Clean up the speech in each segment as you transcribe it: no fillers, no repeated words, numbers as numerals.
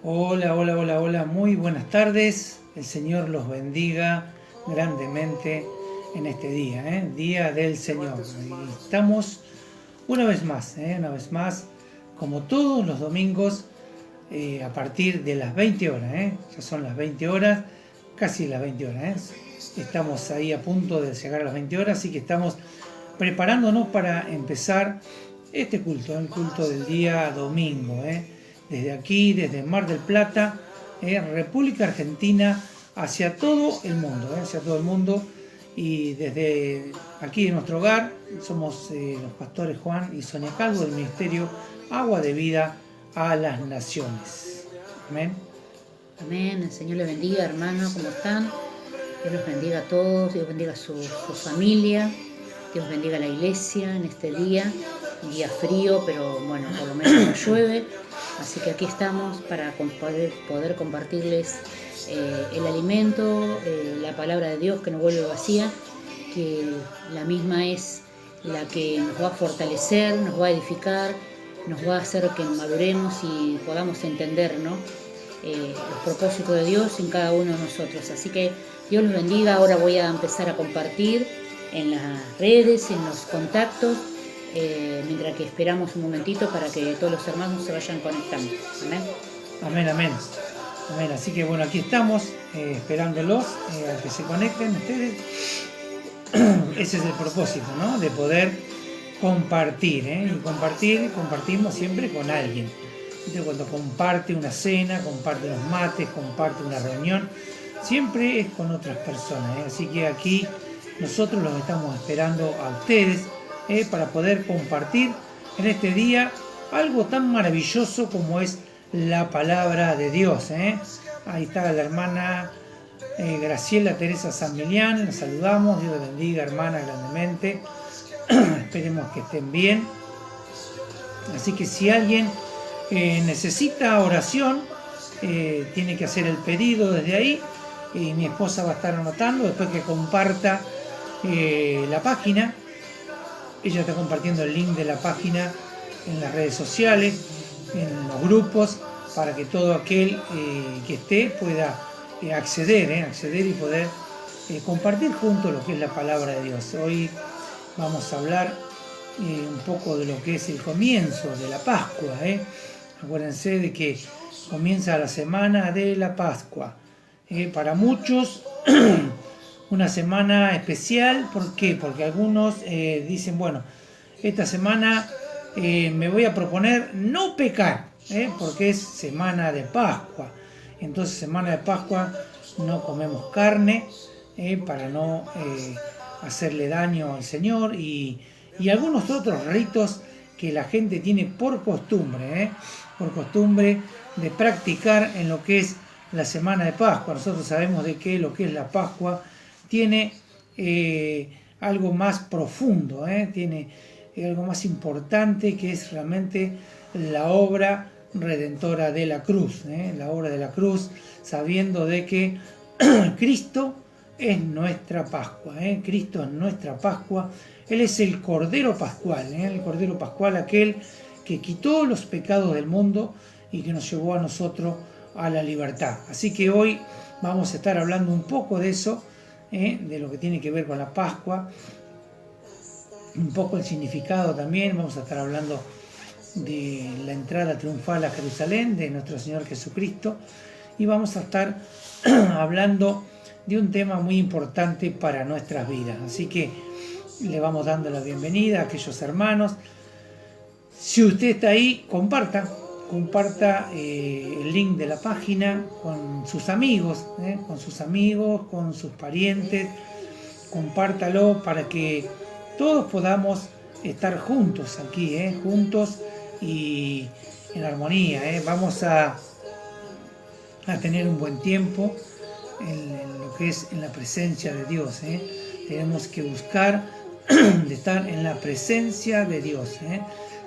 Hola, hola, hola, hola, muy buenas tardes. El Señor los bendiga grandemente en este día, Día del Señor. Y estamos una vez más, como todos los domingos, a partir de las 20 horas, Ya son las 20 horas, casi las 20 horas, Estamos ahí a punto de llegar a las 20 horas, así que estamos preparándonos para empezar este culto, el culto del día domingo, desde aquí, desde Mar del Plata, República Argentina, hacia todo el mundo, y desde aquí en nuestro hogar somos los pastores Juan y Sonia Calvo del Ministerio Agua de Vida a las Naciones. Amén. Amén, el Señor les bendiga, hermanos, ¿cómo están? Dios los bendiga a todos, Dios bendiga a su familia, Dios bendiga a la iglesia en este día, un día frío, pero bueno, por lo menos no llueve, así que aquí estamos para poder compartirles el alimento, la palabra de Dios que no vuelve vacía, que la misma es la que nos va a fortalecer, nos va a edificar, nos va a hacer que maduremos y podamos entender, ¿no? Los propósitos de Dios en cada uno de nosotros. Así que Dios los bendiga. Ahora voy a empezar a compartir en las redes, en los contactos, mientras que esperamos un momentito para que todos los hermanos se vayan conectando. Amén. Amén, amén. Amén. Así que bueno, aquí estamos esperándolos a que se conecten ustedes. Ese es el propósito, ¿no? De poder compartir, Y compartimos siempre con alguien. Entonces, cuando comparte una cena, comparte unos mates, comparte una reunión, siempre es con otras personas, Así que aquí nosotros los estamos esperando a ustedes, para poder compartir en este día algo tan maravilloso como es la palabra de Dios, Ahí está la hermana Graciela Teresa San Milián, la saludamos, Dios la bendiga, hermana, grandemente. Esperemos que estén bien. Así que si alguien necesita oración, tiene que hacer el pedido desde ahí, y mi esposa va a estar anotando después que comparta la página. Ella está compartiendo el link de la página en las redes sociales, en los grupos, para que todo aquel que esté pueda acceder y poder compartir juntos lo que es la palabra de Dios. Hoy vamos a hablar un poco de lo que es el comienzo de la Pascua. Acuérdense de que comienza la semana de la Pascua. Para muchos una semana especial. ¿Por qué? Porque algunos dicen, bueno, esta semana me voy a proponer no pecar, porque es semana de Pascua. Entonces, semana de Pascua no comemos carne, para no hacerle daño al Señor, y algunos otros ritos que la gente tiene por costumbre de practicar en lo que es la semana de Pascua. Nosotros sabemos de que lo que es la Pascua tiene algo más profundo, tiene algo más importante, que es realmente la obra redentora de la cruz, la obra de la cruz, sabiendo de que Cristo es nuestra Pascua, Cristo es nuestra Pascua. Él es el Cordero Pascual, el Cordero Pascual, aquel que quitó los pecados del mundo y que nos llevó a nosotros a la libertad. Así que hoy vamos a estar hablando un poco de eso, de lo que tiene que ver con la Pascua, un poco el significado también. Vamos a estar hablando de la entrada triunfal a Jerusalén de nuestro Señor Jesucristo, y vamos a estar hablando de un tema muy importante para nuestras vidas. Así que le vamos dando la bienvenida a aquellos hermanos. Si usted está ahí, comparta el link de la página con sus amigos, con sus parientes. Compártalo para que todos podamos estar juntos aquí, juntos y en armonía. Vamos a tener un buen tiempo en lo que es en la presencia de Dios. Tenemos que buscar de estar en la presencia de Dios.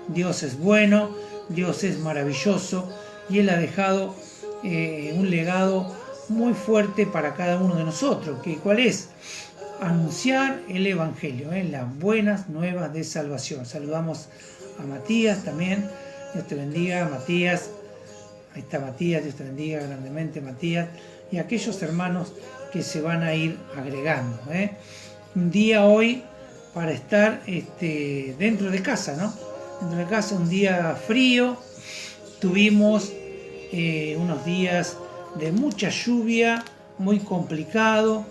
Dios es bueno, Dios es maravilloso, y Él ha dejado un legado muy fuerte para cada uno de nosotros. ¿Cuál es? Anunciar el Evangelio, las buenas nuevas de salvación. Saludamos a Matías también. Dios te bendiga, Matías. Ahí está Matías, Dios te bendiga grandemente, Matías, y aquellos hermanos que se van a ir agregando. Un día hoy para estar dentro de casa, ¿no? Dentro de casa, un día frío, tuvimos unos días de mucha lluvia, muy complicado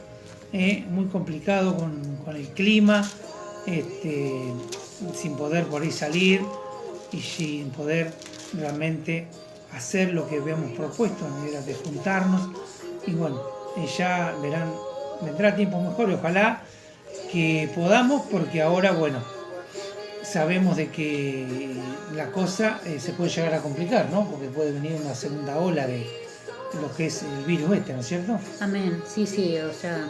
con el clima, sin poder por ahí salir y sin poder realmente hacer lo que habíamos propuesto, era de juntarnos, y bueno, ya verán, vendrá tiempo mejor y ojalá que podamos, porque ahora, bueno, sabemos de que la cosa se puede llegar a complicar, ¿no? Porque puede venir una segunda ola de lo que es el virus ¿no es cierto? Amén, sí, o sea,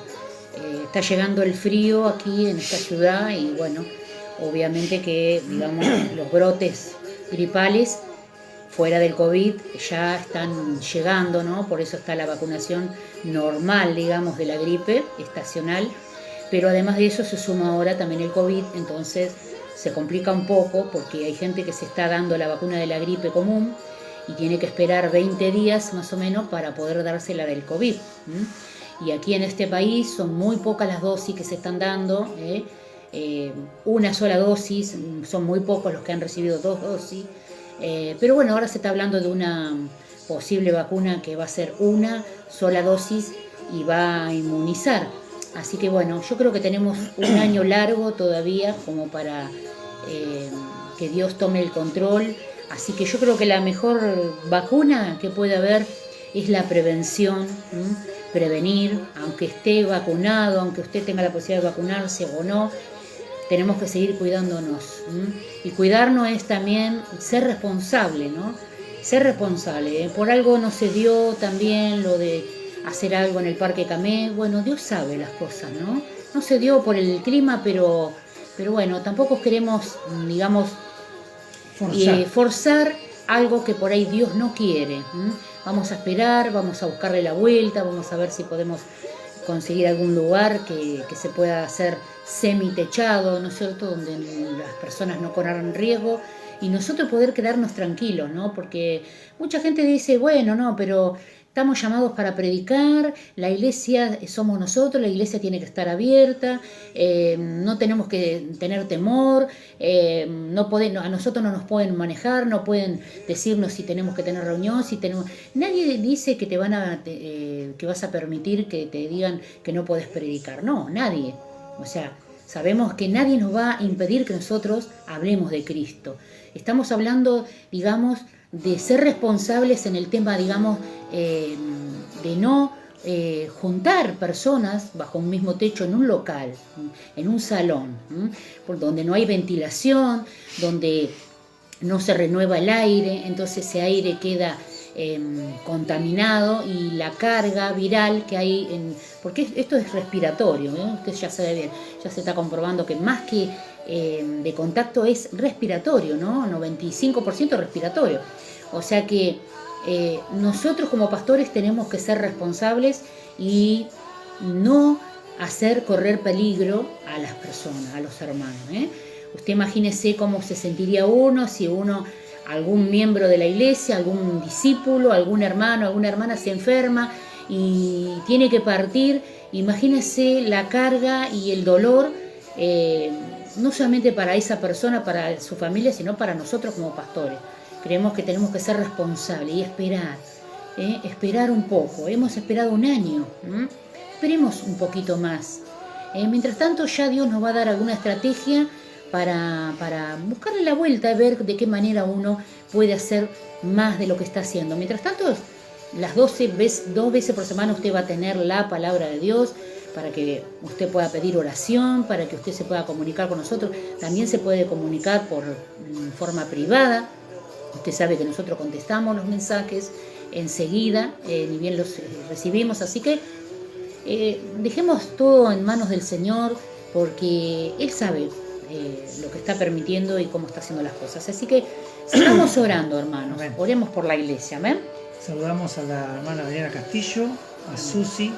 está llegando el frío aquí en esta ciudad y bueno, obviamente que, digamos, los brotes gripales fuera del COVID ya están llegando, ¿no? Por eso está la vacunación normal, digamos, de la gripe estacional, pero además de eso se suma ahora también el COVID, entonces se complica un poco porque hay gente que se está dando la vacuna de la gripe común y tiene que esperar 20 días más o menos para poder darse la del COVID. Y aquí en este país son muy pocas las dosis que se están dando, una sola dosis, son muy pocos los que han recibido 2 dosis, pero bueno, ahora se está hablando de una posible vacuna que va a ser una sola dosis y va a inmunizar. Así que bueno, yo creo que tenemos un año largo todavía como para que Dios tome el control. Así que yo creo que la mejor vacuna que puede haber es la prevención, prevenir, aunque esté vacunado, aunque usted tenga la posibilidad de vacunarse o no, tenemos que seguir cuidándonos. Y cuidarnos es también ser responsable, ¿no? Ser responsable. Por algo no se dio también lo de hacer algo en el Parque Camé. Bueno, Dios sabe las cosas, ¿no? No se dio por el clima, pero bueno, tampoco queremos, digamos, forzar algo que por ahí Dios no quiere. Vamos a esperar, vamos a buscarle la vuelta, vamos a ver si podemos conseguir algún lugar que se pueda hacer semitechado, ¿no es cierto?, donde las personas no corran riesgo y nosotros poder quedarnos tranquilos, ¿no? Porque mucha gente dice, bueno, no, pero estamos llamados para predicar, la iglesia somos nosotros, la iglesia tiene que estar abierta, no tenemos que tener temor, a nosotros no nos pueden manejar, no pueden decirnos si tenemos que tener reunión, nadie dice que que vas a permitir que te digan que no podés predicar, no, nadie. O sea, sabemos que nadie nos va a impedir que nosotros hablemos de Cristo. Estamos hablando, digamos, de ser responsables en el tema, digamos, de no juntar personas bajo un mismo techo en un local, en un salón, por donde no hay ventilación, donde no se renueva el aire, entonces ese aire queda contaminado y la carga viral que hay, porque esto es respiratorio, usted ya sabe bien, ya se está comprobando que más que de contacto es respiratorio, ¿no? 95% respiratorio. O sea que nosotros como pastores tenemos que ser responsables y no hacer correr peligro a las personas, a los hermanos. Usted imagínese cómo se sentiría uno si algún miembro de la iglesia, algún discípulo, algún hermano, alguna hermana se enferma y tiene que partir. Imagínese la carga y el dolor, no solamente para esa persona, para su familia, sino para nosotros como pastores. Creemos que tenemos que ser responsables y esperar un poco. Hemos esperado un año, esperemos un poquito más. Mientras tanto ya Dios nos va a dar alguna estrategia para buscarle la vuelta y ver de qué manera uno puede hacer más de lo que está haciendo. Mientras tanto, las 2 veces por semana usted va a tener la palabra de Dios para que usted pueda pedir oración, para que usted se pueda comunicar con nosotros. También se puede comunicar por forma privada. Usted sabe que nosotros contestamos los mensajes enseguida, ni bien los recibimos, así que dejemos todo en manos del Señor, porque Él sabe lo que está permitiendo y cómo está haciendo las cosas. Así que sigamos orando, hermanos. Amén. Oremos por la iglesia. Amén. Saludamos a la hermana Daniela Castillo, a Susi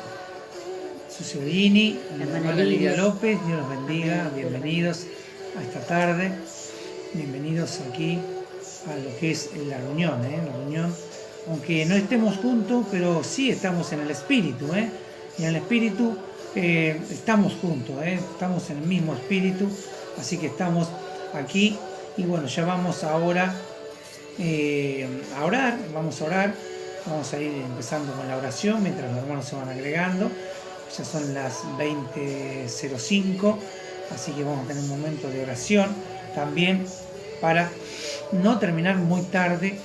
Ollini, a la hermana Lidia López. Dios los bendiga. Amén. Bienvenidos a esta tarde. Bienvenidos aquí a lo que es la reunión aunque no estemos juntos, pero sí estamos en el espíritu, y en el espíritu estamos juntos, estamos en el mismo espíritu, así que estamos aquí. Y bueno, ya vamos ahora a orar, vamos a ir empezando con la oración mientras los hermanos se van agregando. Ya son las 20:05, así que vamos a tener un momento de oración también para no terminar muy tarde,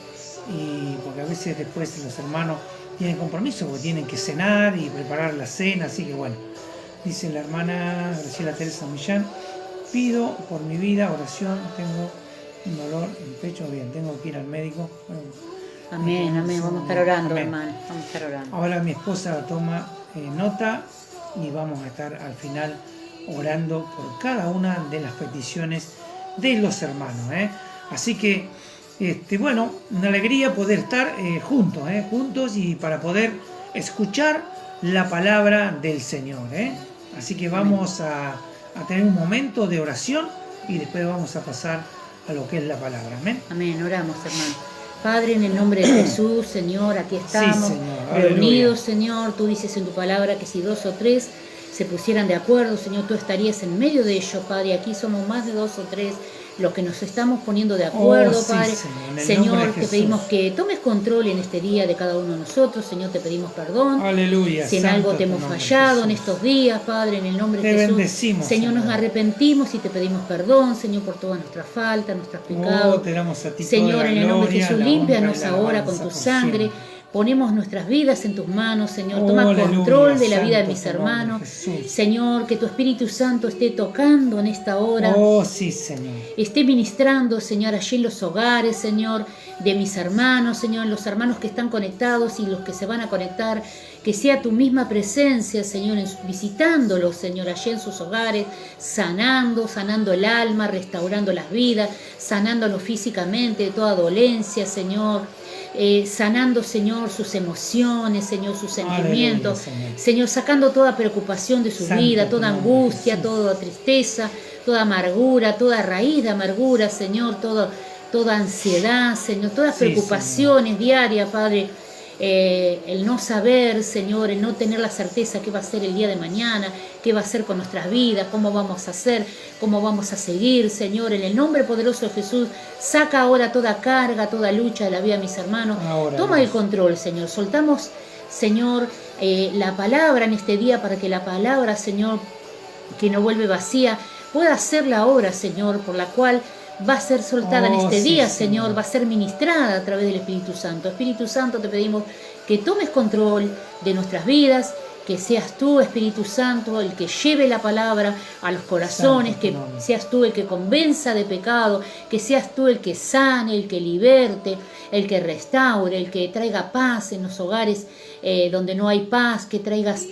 y porque a veces después los hermanos tienen compromiso porque tienen que cenar y preparar la cena, así que bueno, dice la hermana Graciela Teresa Millán: pido por mi vida oración, tengo un dolor en el pecho, bien, tengo que ir al médico. Bueno, amén, amén, vamos a estar orando, amén. hermano, vamos a estar orando. Ahora mi esposa toma nota y vamos a estar al final orando por cada una de las peticiones de los hermanos, Así que, bueno, una alegría poder estar juntos y para poder escuchar la palabra del Señor, Así que vamos a tener un momento de oración y después vamos a pasar a lo que es la palabra, amén. Amén, oramos, hermano. Padre, en el nombre de Jesús, Señor, aquí estamos, Sí, Señor. reunidos, Señor. Tú dices en tu palabra que si 2 o 3 se pusieran de acuerdo, Señor, tú estarías en medio de ellos, Padre. Aquí somos más de 2 o 3 los que nos estamos poniendo de acuerdo, sí, Padre. Señor, te pedimos que tomes control en este día de cada uno de nosotros, Señor, te pedimos perdón. Aleluya. Si en algo te hemos fallado en estos días, Padre, en el nombre de Jesús, bendecimos, Señor, nos arrepentimos y te pedimos perdón, Señor, por todas nuestras faltas, nuestros pecados. Te damos a ti Señor, toda la en el nombre de gloria, Jesús, la límpianos honra y la ahora alabanza con tu por sangre. siempre. Ponemos nuestras vidas en tus manos, Señor. Toma Aleluya, control de la vida de santo mis tu nombre, hermanos. Jesús. Señor, que tu Espíritu Santo esté tocando en esta hora. Sí, Señor. Esté ministrando, Señor, allí en los hogares, Señor, de mis hermanos, Señor, los hermanos que están conectados y los que se van a conectar. Que sea tu misma presencia, Señor, visitándolos, Señor, allí en sus hogares, sanando el alma, restaurando las vidas, sanándolos físicamente de toda dolencia, Señor. Sanando, Señor, sus emociones, Señor, sus sentimientos, Aleluya, Señor, sacando toda preocupación de su Santo vida, toda nombre, angustia, Jesús. toda tristeza, toda amargura, toda raíz de amargura, Señor, toda ansiedad, Señor, todas Sí, preocupaciones diarias, Padre. El no saber, Señor, el no tener la certeza qué va a ser el día de mañana, qué va a ser con nuestras vidas, cómo vamos a hacer, cómo vamos a seguir, Señor, en el nombre poderoso de Jesús. Saca ahora toda carga, toda lucha de la vida de mis hermanos. Ahora, Toma Dios. el control, Señor. Soltamos, Señor, la palabra en este día para que la palabra, Señor, que no vuelve vacía, pueda ser la obra, Señor, por la cual va a ser soltada en este sí, día, Señor. Señor, va a ser ministrada a través del Espíritu Santo. Espíritu Santo, te pedimos que tomes control de nuestras vidas, que seas tú, Espíritu Santo, el que lleve la palabra a los corazones, Santo que tu nombre. seas tú el que convenza de pecado, que seas tú el que sane, el que liberte, el que restaure, el que traiga paz en los hogares donde no hay paz, que traigas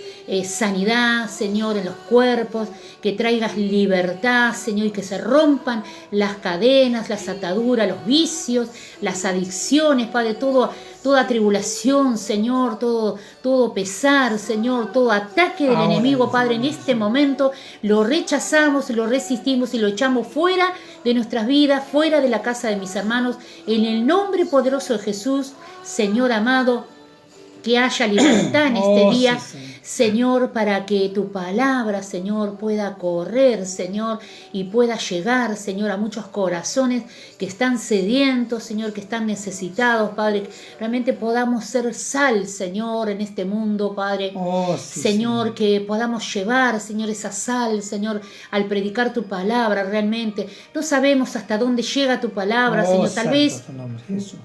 sanidad, Señor, en los cuerpos, que traigas libertad, Señor, y que se rompan las cadenas, las ataduras, los vicios, las adicciones, Padre, toda tribulación, Señor, todo pesar, Señor, todo ataque del Ahora, enemigo, Padre, en Señor. este momento lo rechazamos, lo resistimos y lo echamos fuera de nuestras vidas, fuera de la casa de mis hermanos, en el nombre poderoso de Jesús, Señor amado. Que haya libertad en este día, sí, Señor. Señor, para que tu palabra, Señor, pueda correr, Señor, y pueda llegar, Señor, a muchos corazones que están sedientos, Señor, que están necesitados, Padre. Que realmente podamos ser sal, Señor, en este mundo, Padre. Sí, Señor, que podamos llevar, Señor, esa sal, Señor, al predicar tu palabra, realmente. No sabemos hasta dónde llega tu palabra, Señor. Tal santo vez tu nombre, Jesús.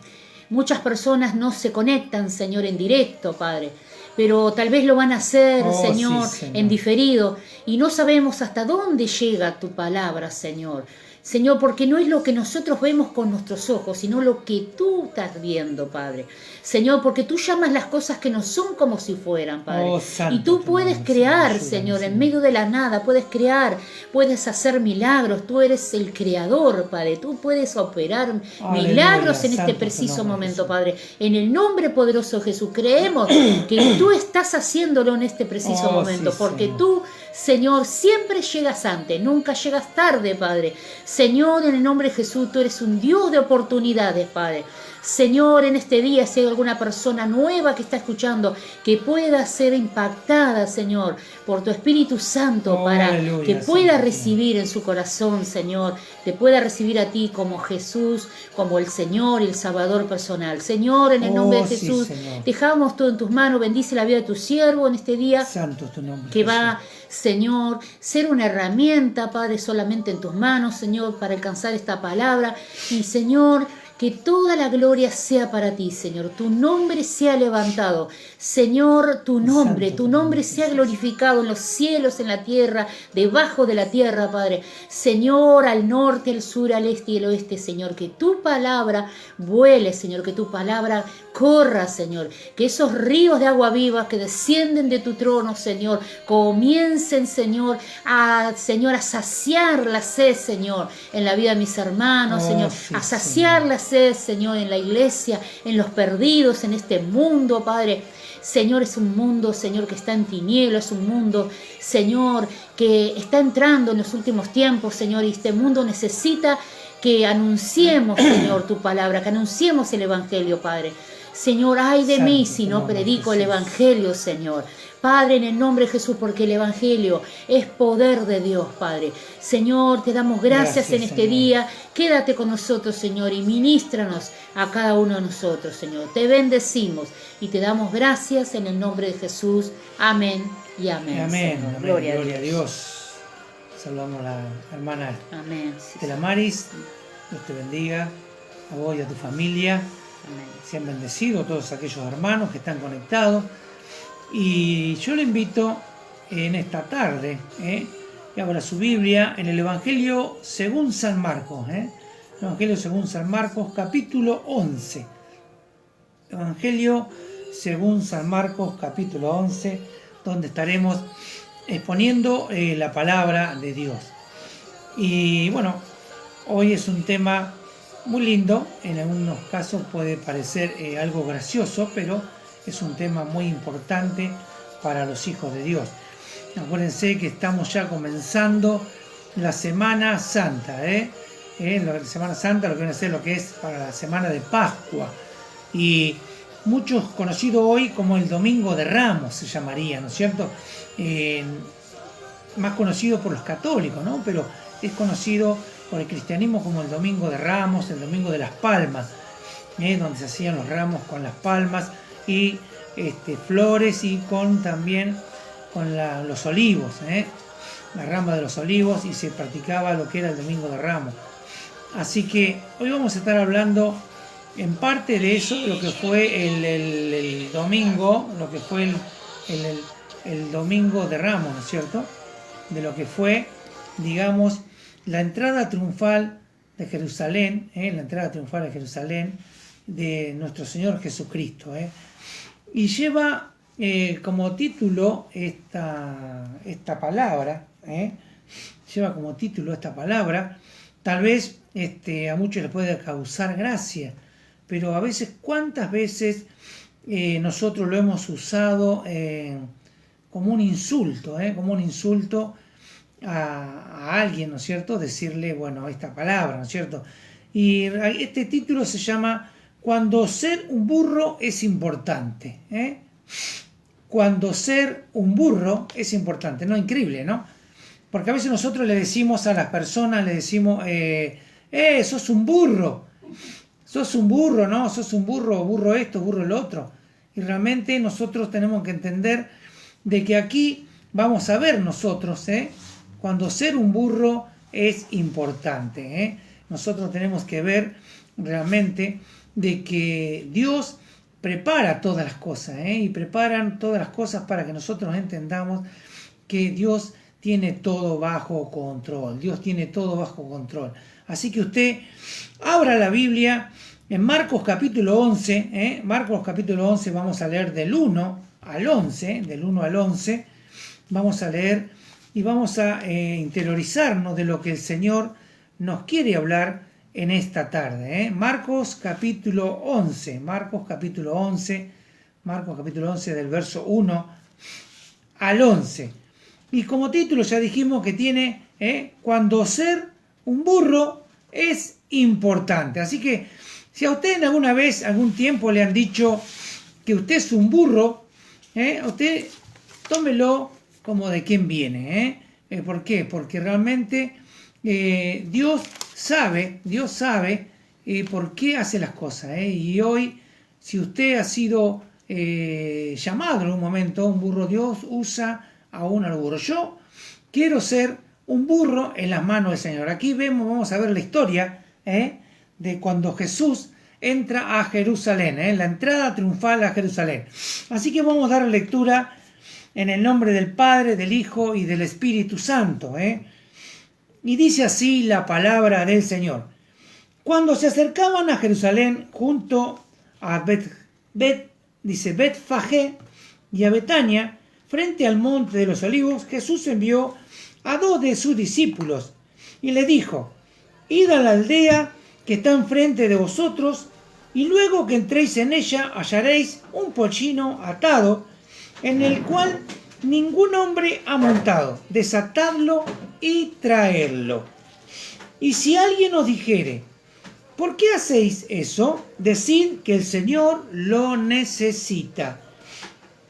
muchas personas no se conectan, Señor, en directo, Padre, pero tal vez lo van a hacer, Señor, sí, Señor. en diferido, y no sabemos hasta dónde llega tu palabra, Señor. Señor, porque no es lo que nosotros vemos con nuestros ojos, sino lo que tú estás viendo, Padre. Señor, porque tú llamas las cosas que no son como si fueran, Padre. Santo Y tú tu puedes nombre, crear, Señor, Señor, en Señor. medio de la nada, puedes crear, puedes hacer milagros, tú eres el creador, Padre. Tú puedes operar milagros en este Santo tu preciso nombre, momento, Jesús. Padre. En el nombre poderoso de Jesús, creemos que tú estás haciéndolo en este preciso momento, sí, porque Señor. tú, Señor, siempre llegas antes, nunca llegas tarde, Padre. Señor, en el nombre de Jesús, tú eres un Dios de oportunidades, Padre. Señor, en este día, si hay alguna persona nueva que está escuchando, que pueda ser impactada, Señor, por tu Espíritu Santo, para aleluya, que pueda Santo recibir en su corazón, Señor, te pueda recibir a ti como Jesús, como el Señor y el Salvador personal. Señor, en el nombre de sí, Jesús, Señor. dejamos todo en tus manos. Bendice la vida de tu siervo en este día. Santo es tu nombre, Que Jesús. va, Señor, ser una herramienta, Padre, solamente en tus manos, Señor, para alcanzar esta palabra. Y, Señor, que toda la gloria sea para ti, Señor. Tu nombre sea levantado. Señor, tu nombre sea glorificado en los cielos, en la tierra, debajo de la tierra, Padre. Señor, al norte, al sur, al este y al oeste, Señor. Que tu palabra vuele, Señor. Que tu palabra corra, Señor. Que esos ríos de agua viva que descienden de tu trono, Señor, comiencen, Señor, a saciar la sed, Señor, en la vida de mis hermanos, Señor. Sí, A saciar la sed, Señor, en la iglesia, en los perdidos, en este mundo, Padre. Señor, es un mundo, Señor, que está en tinieblas, es un mundo, Señor, que está entrando en los últimos tiempos, Señor, y este mundo necesita que anunciemos, Señor, tu palabra, que anunciemos el Evangelio, Padre. Señor, ay de mí si no predico el Evangelio, Señor. Padre, en el nombre de Jesús, porque el Evangelio es poder de Dios, Padre. Señor, te damos gracias en este día. Quédate con nosotros, Señor, y ministranos a cada uno de nosotros, Señor. Te bendecimos y te damos gracias en el nombre de Jesús. Amén y amén. Amén. Amén. Gloria a Dios. Saludamos a la hermana Estela Maris. Dios te bendiga. A vos y a tu familia. Amén. Sean bendecidos todos aquellos hermanos que están conectados. Y yo le invito en esta tarde, que abra su Biblia en el Evangelio según San Marcos. Evangelio según San Marcos, capítulo 11. Evangelio según San Marcos, capítulo 11, donde estaremos exponiendo la palabra de Dios. Y bueno, hoy es un tema muy lindo, en algunos casos puede parecer algo gracioso, pero es un tema muy importante para los hijos de Dios. Acuérdense que estamos ya comenzando la Semana Santa, la Semana Santa, lo que viene a ser lo que es para la Semana de Pascua, y muchos conocido hoy como el Domingo de Ramos se llamaría, ¿no es cierto? Más conocido por los católicos, ¿no? Pero es conocido por el cristianismo como el Domingo de Ramos, el Domingo de las Palmas, donde se hacían los ramos con las palmas y flores, y también con los olivos, la rama de los olivos, y se practicaba lo que era el Domingo de Ramos. Así que hoy vamos a estar hablando en parte de eso, lo que fue el domingo, lo que fue el Domingo de Ramos, ¿no es cierto? De lo que fue, digamos, la entrada triunfal de Jerusalén, la entrada triunfal de Jerusalén de nuestro Señor Jesucristo, y lleva como título esta palabra, lleva como título esta palabra. Tal vez a muchos les puede causar gracia, pero a veces, ¿cuántas veces nosotros lo hemos usado como un insulto, a alguien, ¿no es cierto? Decirle, bueno, esta palabra, ¿no es cierto? Y este título se llama Cuando ser un burro es importante. Cuando ser un burro es importante, ¿no? Increíble, ¿no? Porque a veces nosotros le decimos a las personas, le decimos, sos un burro, ¿no? Sos un burro esto, burro lo otro. Y realmente nosotros tenemos que entender de que aquí vamos a ver nosotros, cuando ser un burro es importante, Nosotros tenemos que ver realmente de que Dios prepara todas las cosas, y preparan todas las cosas para que nosotros entendamos que Dios tiene todo bajo control. Dios tiene todo bajo control. Así que usted abra la Biblia en Marcos capítulo 11. Marcos capítulo 11 vamos a leer del 1 al 11. Del 1 al 11 vamos a leer y vamos a interiorizarnos de lo que el Señor nos quiere hablar en esta tarde. Marcos capítulo 11. Marcos capítulo 11 del verso 1 al 11. Y como título ya dijimos que tiene cuando ser un burro es importante. Así que Si a usted alguna vez, algún tiempo le han dicho que usted es un burro, usted tómelo como de quién viene. ¿Por qué? Porque realmente Dios sabe por qué hace las cosas. Y hoy, si usted ha sido llamado en un momento un burro, Dios usa aún al burro. Yo quiero ser un burro en las manos del Señor. Aquí vamos a ver la historia de cuando Jesús entra a Jerusalén, la entrada triunfal a Jerusalén. Así que vamos a dar lectura en el nombre del Padre, del Hijo y del Espíritu Santo. Y dice así la palabra del Señor. Cuando se acercaban a Jerusalén junto a Betfagé y a Betania, frente al monte de los olivos, Jesús envió a 2 de sus discípulos y le dijo: id a la aldea que está enfrente de vosotros, y luego que entréis en ella hallaréis un pollino atado, en el cual ningún hombre ha montado. Desatadlo y traedlo. Y si alguien os dijere: ¿por qué hacéis eso? Decid que el Señor lo necesita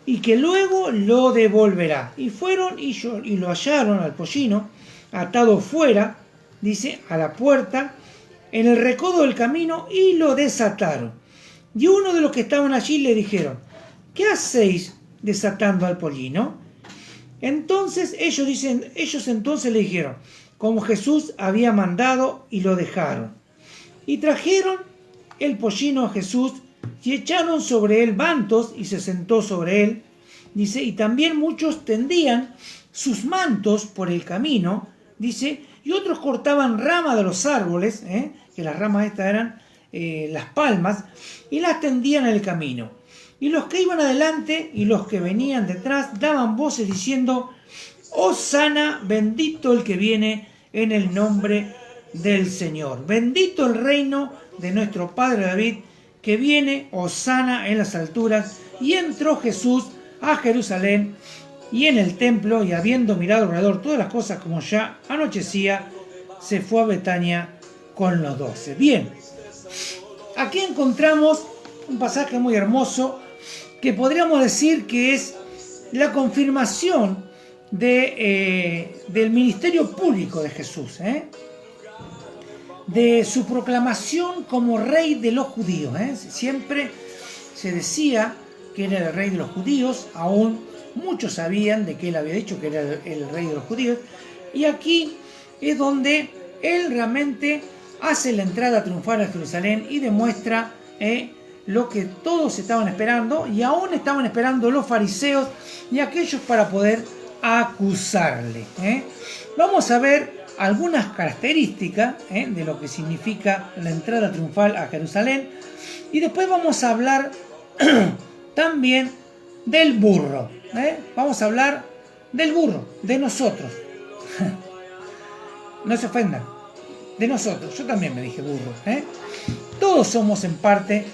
y que luego lo devolverá. Y fueron y lo hallaron al pollino atado fuera, dice, a la puerta, en el recodo del camino, y lo desataron. Y uno de los que estaban allí le dijeron: ¿qué hacéis desatando al pollino? Entonces ellos entonces le dijeron como Jesús había mandado, y lo dejaron. Y trajeron el pollino a Jesús y echaron sobre él mantos, y se sentó sobre él. Dice, y también muchos tendían sus mantos por el camino, dice, y otros cortaban ramas de los árboles, que las ramas estas eran las palmas, y las tendían en el camino. Y los que iban adelante y los que venían detrás daban voces diciendo: Hosana, bendito el que viene en el nombre del Señor. Bendito el reino de nuestro Padre David, que viene, Hosana en las alturas. Y entró Jesús a Jerusalén y en el templo, y habiendo mirado alrededor todas las cosas como ya anochecía, se fue a Betania con los 12. Bien, aquí encontramos un pasaje muy hermoso que podríamos decir que es la confirmación del ministerio público de Jesús, de su proclamación como rey de los judíos. Siempre se decía que era el rey de los judíos, aún muchos sabían de que él había dicho que era el rey de los judíos, y aquí es donde él realmente hace la entrada triunfal a Jerusalén y demuestra lo que todos estaban esperando, y aún estaban esperando los fariseos y aquellos para poder acusarle. Vamos a ver algunas características de lo que significa la entrada triunfal a Jerusalén, y después vamos a hablar también del burro. Vamos a hablar del burro, de nosotros. No se ofendan, de nosotros. Yo también me dije burro. Todos somos en parte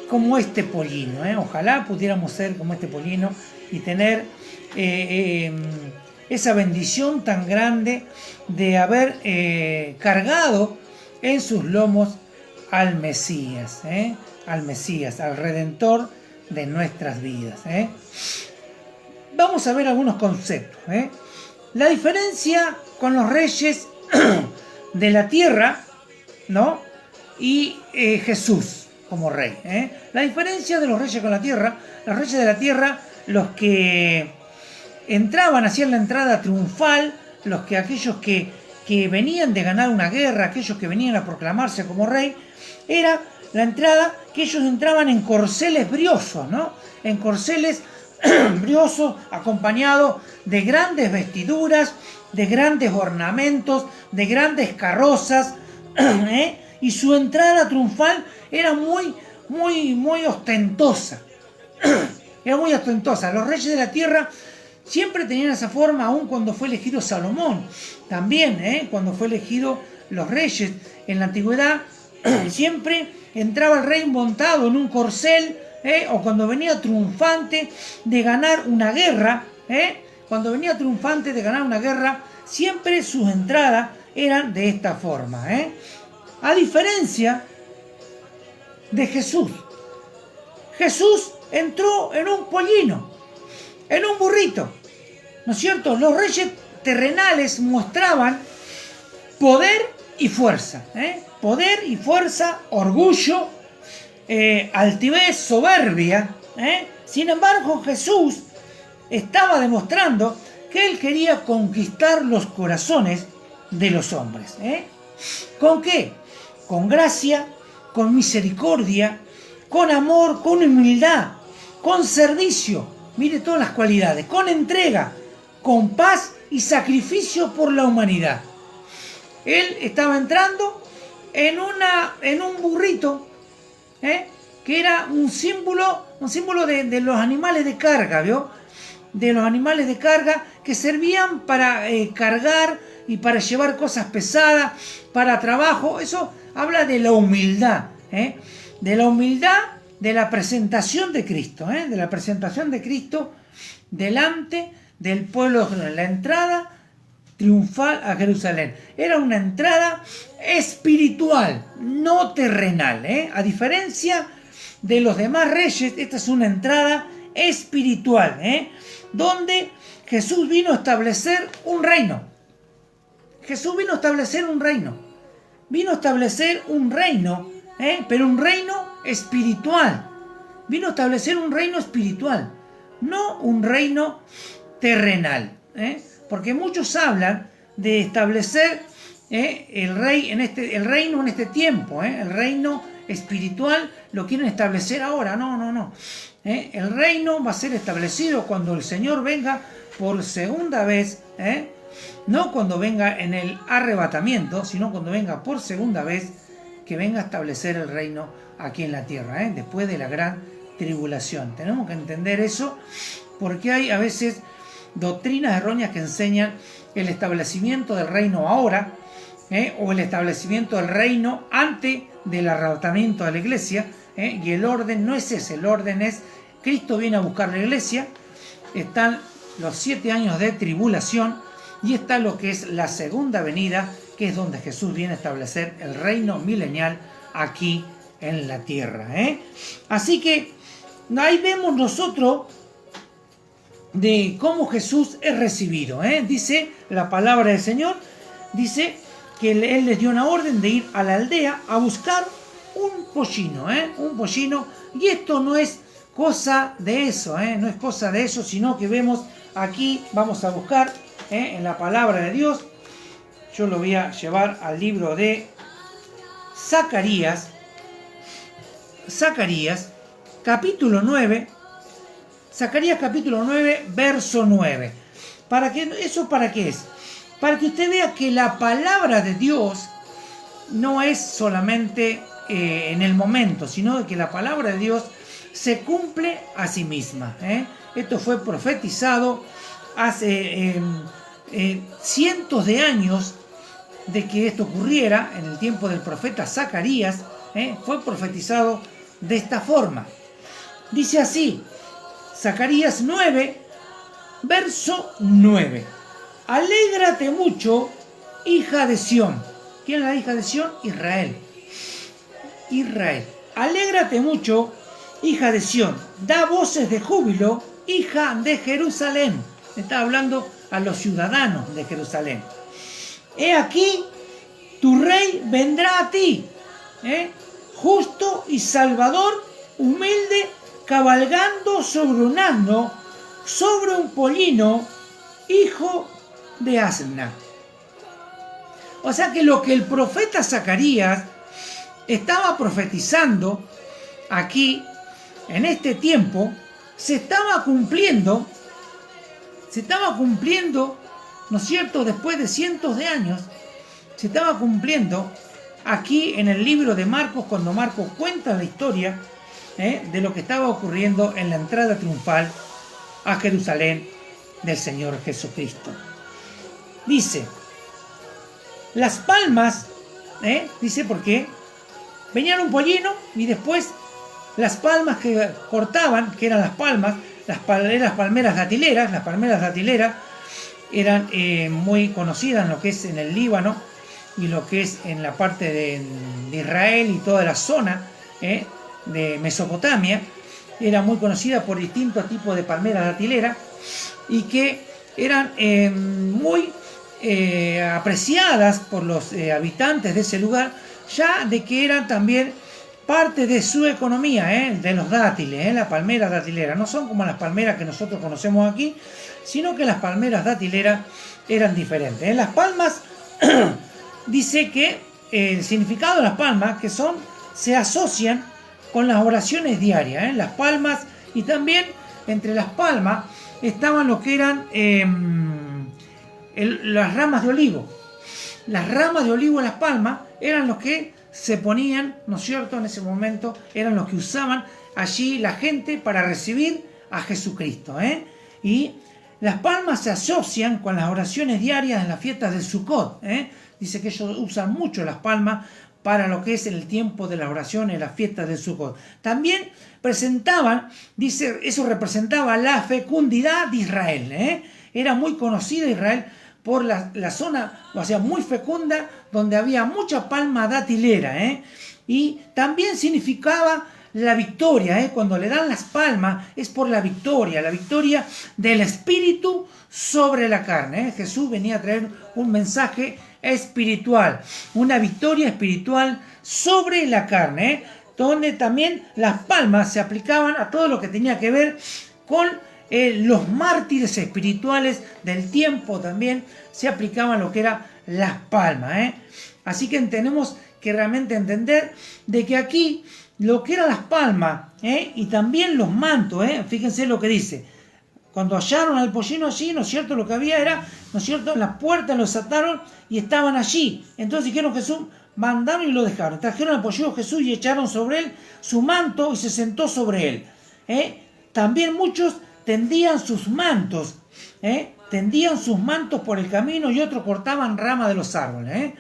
como este pollino. Ojalá pudiéramos ser como este pollino y tener esa bendición tan grande de haber cargado en sus lomos al Mesías, al Redentor de nuestras vidas. Vamos a ver algunos conceptos. La diferencia con los reyes de la tierra, ¿no? Y Jesús como rey. La diferencia de los reyes con la tierra: los reyes de la tierra, los que entraban, hacían la entrada triunfal, aquellos que venían de ganar una guerra, aquellos que venían a proclamarse como rey, era la entrada que ellos entraban en corceles briosos, ¿no? En corceles briosos, acompañados de grandes vestiduras, de grandes ornamentos, de grandes carrozas, y su entrada triunfal era muy, muy, muy ostentosa. Era muy ostentosa. Los reyes de la tierra siempre tenían esa forma, aun cuando fue elegido Salomón. También, cuando fue elegido los reyes en la antigüedad, siempre entraba el rey montado en un corcel, o cuando venía triunfante de ganar una guerra, siempre sus entradas eran de esta forma. A diferencia de Jesús. Jesús entró en un pollino, en un burrito, ¿no es cierto? Los reyes terrenales mostraban poder y fuerza, poder y fuerza, orgullo, altivez, soberbia. Sin embargo, Jesús estaba demostrando que él quería conquistar los corazones de los hombres. ¿Con qué? Con gracia, con misericordia, con amor, con humildad, con servicio, mire todas las cualidades, con entrega, con paz y sacrificio por la humanidad. Él estaba entrando en un burrito, que era un símbolo de los animales de carga, ¿vio? De los animales de carga que servían para cargar y para llevar cosas pesadas, para trabajo. Eso habla de la humildad, de la humildad de la presentación de Cristo, de la presentación de Cristo delante del pueblo, la entrada triunfal a Jerusalén. Era una entrada espiritual, no terrenal, a diferencia de los demás reyes. Esta es una entrada espiritual, donde Jesús vino a establecer un reino. Jesús vino a establecer un reino. Vino a establecer un reino, pero un reino espiritual. Vino a establecer un reino espiritual, no un reino terrenal. Porque muchos hablan de establecer el reino en este tiempo. El reino espiritual lo quieren establecer ahora. No. El reino va a ser establecido cuando el Señor venga por segunda vez. No cuando venga en el arrebatamiento, sino cuando venga por segunda vez, que venga a establecer el reino aquí en la tierra, después de la gran tribulación. Tenemos que entender eso, porque hay a veces doctrinas erróneas que enseñan el establecimiento del reino ahora, o el establecimiento del reino antes del arrebatamiento de la iglesia, y el orden no es ese. El orden es: Cristo viene a buscar la iglesia, están los 7 años de tribulación, y está lo que es la segunda venida, que es donde Jesús viene a establecer el reino milenial aquí en la tierra. Así que ahí vemos nosotros de cómo Jesús es recibido. Dice la palabra del Señor, dice que Él les dio una orden de ir a la aldea a buscar un pollino, y esto no es cosa de eso, no es cosa de eso, sino que vemos aquí, vamos a buscar en la palabra de Dios. Yo lo voy a llevar al libro de Zacarías, capítulo 9, Zacarías capítulo 9, verso 9. ¿Eso para qué es? Para que usted vea que la palabra de Dios no es solamente en el momento, sino que la palabra de Dios se cumple a sí misma. Esto fue profetizado hace cientos de años de que esto ocurriera, en el tiempo del profeta Zacarías. Fue profetizado de esta forma. Dice así, Zacarías 9, verso 9. Alégrate mucho, hija de Sión. ¿Quién es la hija de Sión? Israel. Alégrate mucho, hija de Sión. Da voces de júbilo, hija de Jerusalén. Está hablando a los ciudadanos de Jerusalén. He aquí, tu rey vendrá a ti, justo y salvador, humilde, cabalgando sobre un asno, sobre un pollino, hijo de asna. O sea que lo que el profeta Zacarías estaba profetizando aquí, en este tiempo, se estaba cumpliendo, ¿no es cierto?, después de cientos de años, se estaba cumpliendo aquí en el libro de Marcos, cuando Marcos cuenta la historia de lo que estaba ocurriendo en la entrada triunfal a Jerusalén del Señor Jesucristo. Dice, las palmas, dice, ¿por qué? Venían un pollino y después las palmas que cortaban, que eran las palmas, las palmeras datileras. Las palmeras datileras eran muy conocidas en lo que es en el Líbano y lo que es en la parte de Israel y toda la zona de Mesopotamia, era muy conocida por distintos tipos de palmeras datileras y que eran muy apreciadas por los habitantes de ese lugar, ya de que eran también parte de su economía, de los dátiles, la palmera datilera. No son como las palmeras que nosotros conocemos aquí, sino que las palmeras datileras eran diferentes. Las palmas, dice que el significado de las palmas, que se asocian con las oraciones diarias, las palmas, y también entre las palmas estaban lo que eran las ramas de olivo. Las ramas de olivo en las palmas eran los que se ponían, ¿no es cierto?, en ese momento eran los que usaban allí la gente para recibir a Jesucristo, Y las palmas se asocian con las oraciones diarias en las fiestas del Sukkot, Dice que ellos usan mucho las palmas para lo que es el tiempo de las oraciones, las fiestas del Sukkot. También presentaban, dice, eso representaba la fecundidad de Israel, Era muy conocida Israel por la zona, o sea, muy fecunda, donde había mucha palma datilera, Y también significaba la victoria, cuando le dan las palmas es por la victoria del espíritu sobre la carne, Jesús venía a traer un mensaje espiritual, una victoria espiritual sobre la carne, donde también las palmas se aplicaban a todo lo que tenía que ver con los mártires espirituales del tiempo. También se aplicaban lo que eran las palmas, Así que tenemos que realmente entender de que aquí lo que eran las palmas, y también los mantos, fíjense lo que dice. Cuando hallaron al pollino allí, ¿no es cierto? Lo que había era, ¿no es cierto? Las puertas los ataron y estaban allí. Entonces dijeron Jesús, mandaron y lo dejaron. Trajeron al pollino Jesús y echaron sobre él su manto y se sentó sobre él. También muchos tendían sus mantos, tendían sus mantos por el camino y otros cortaban ramas de los árboles.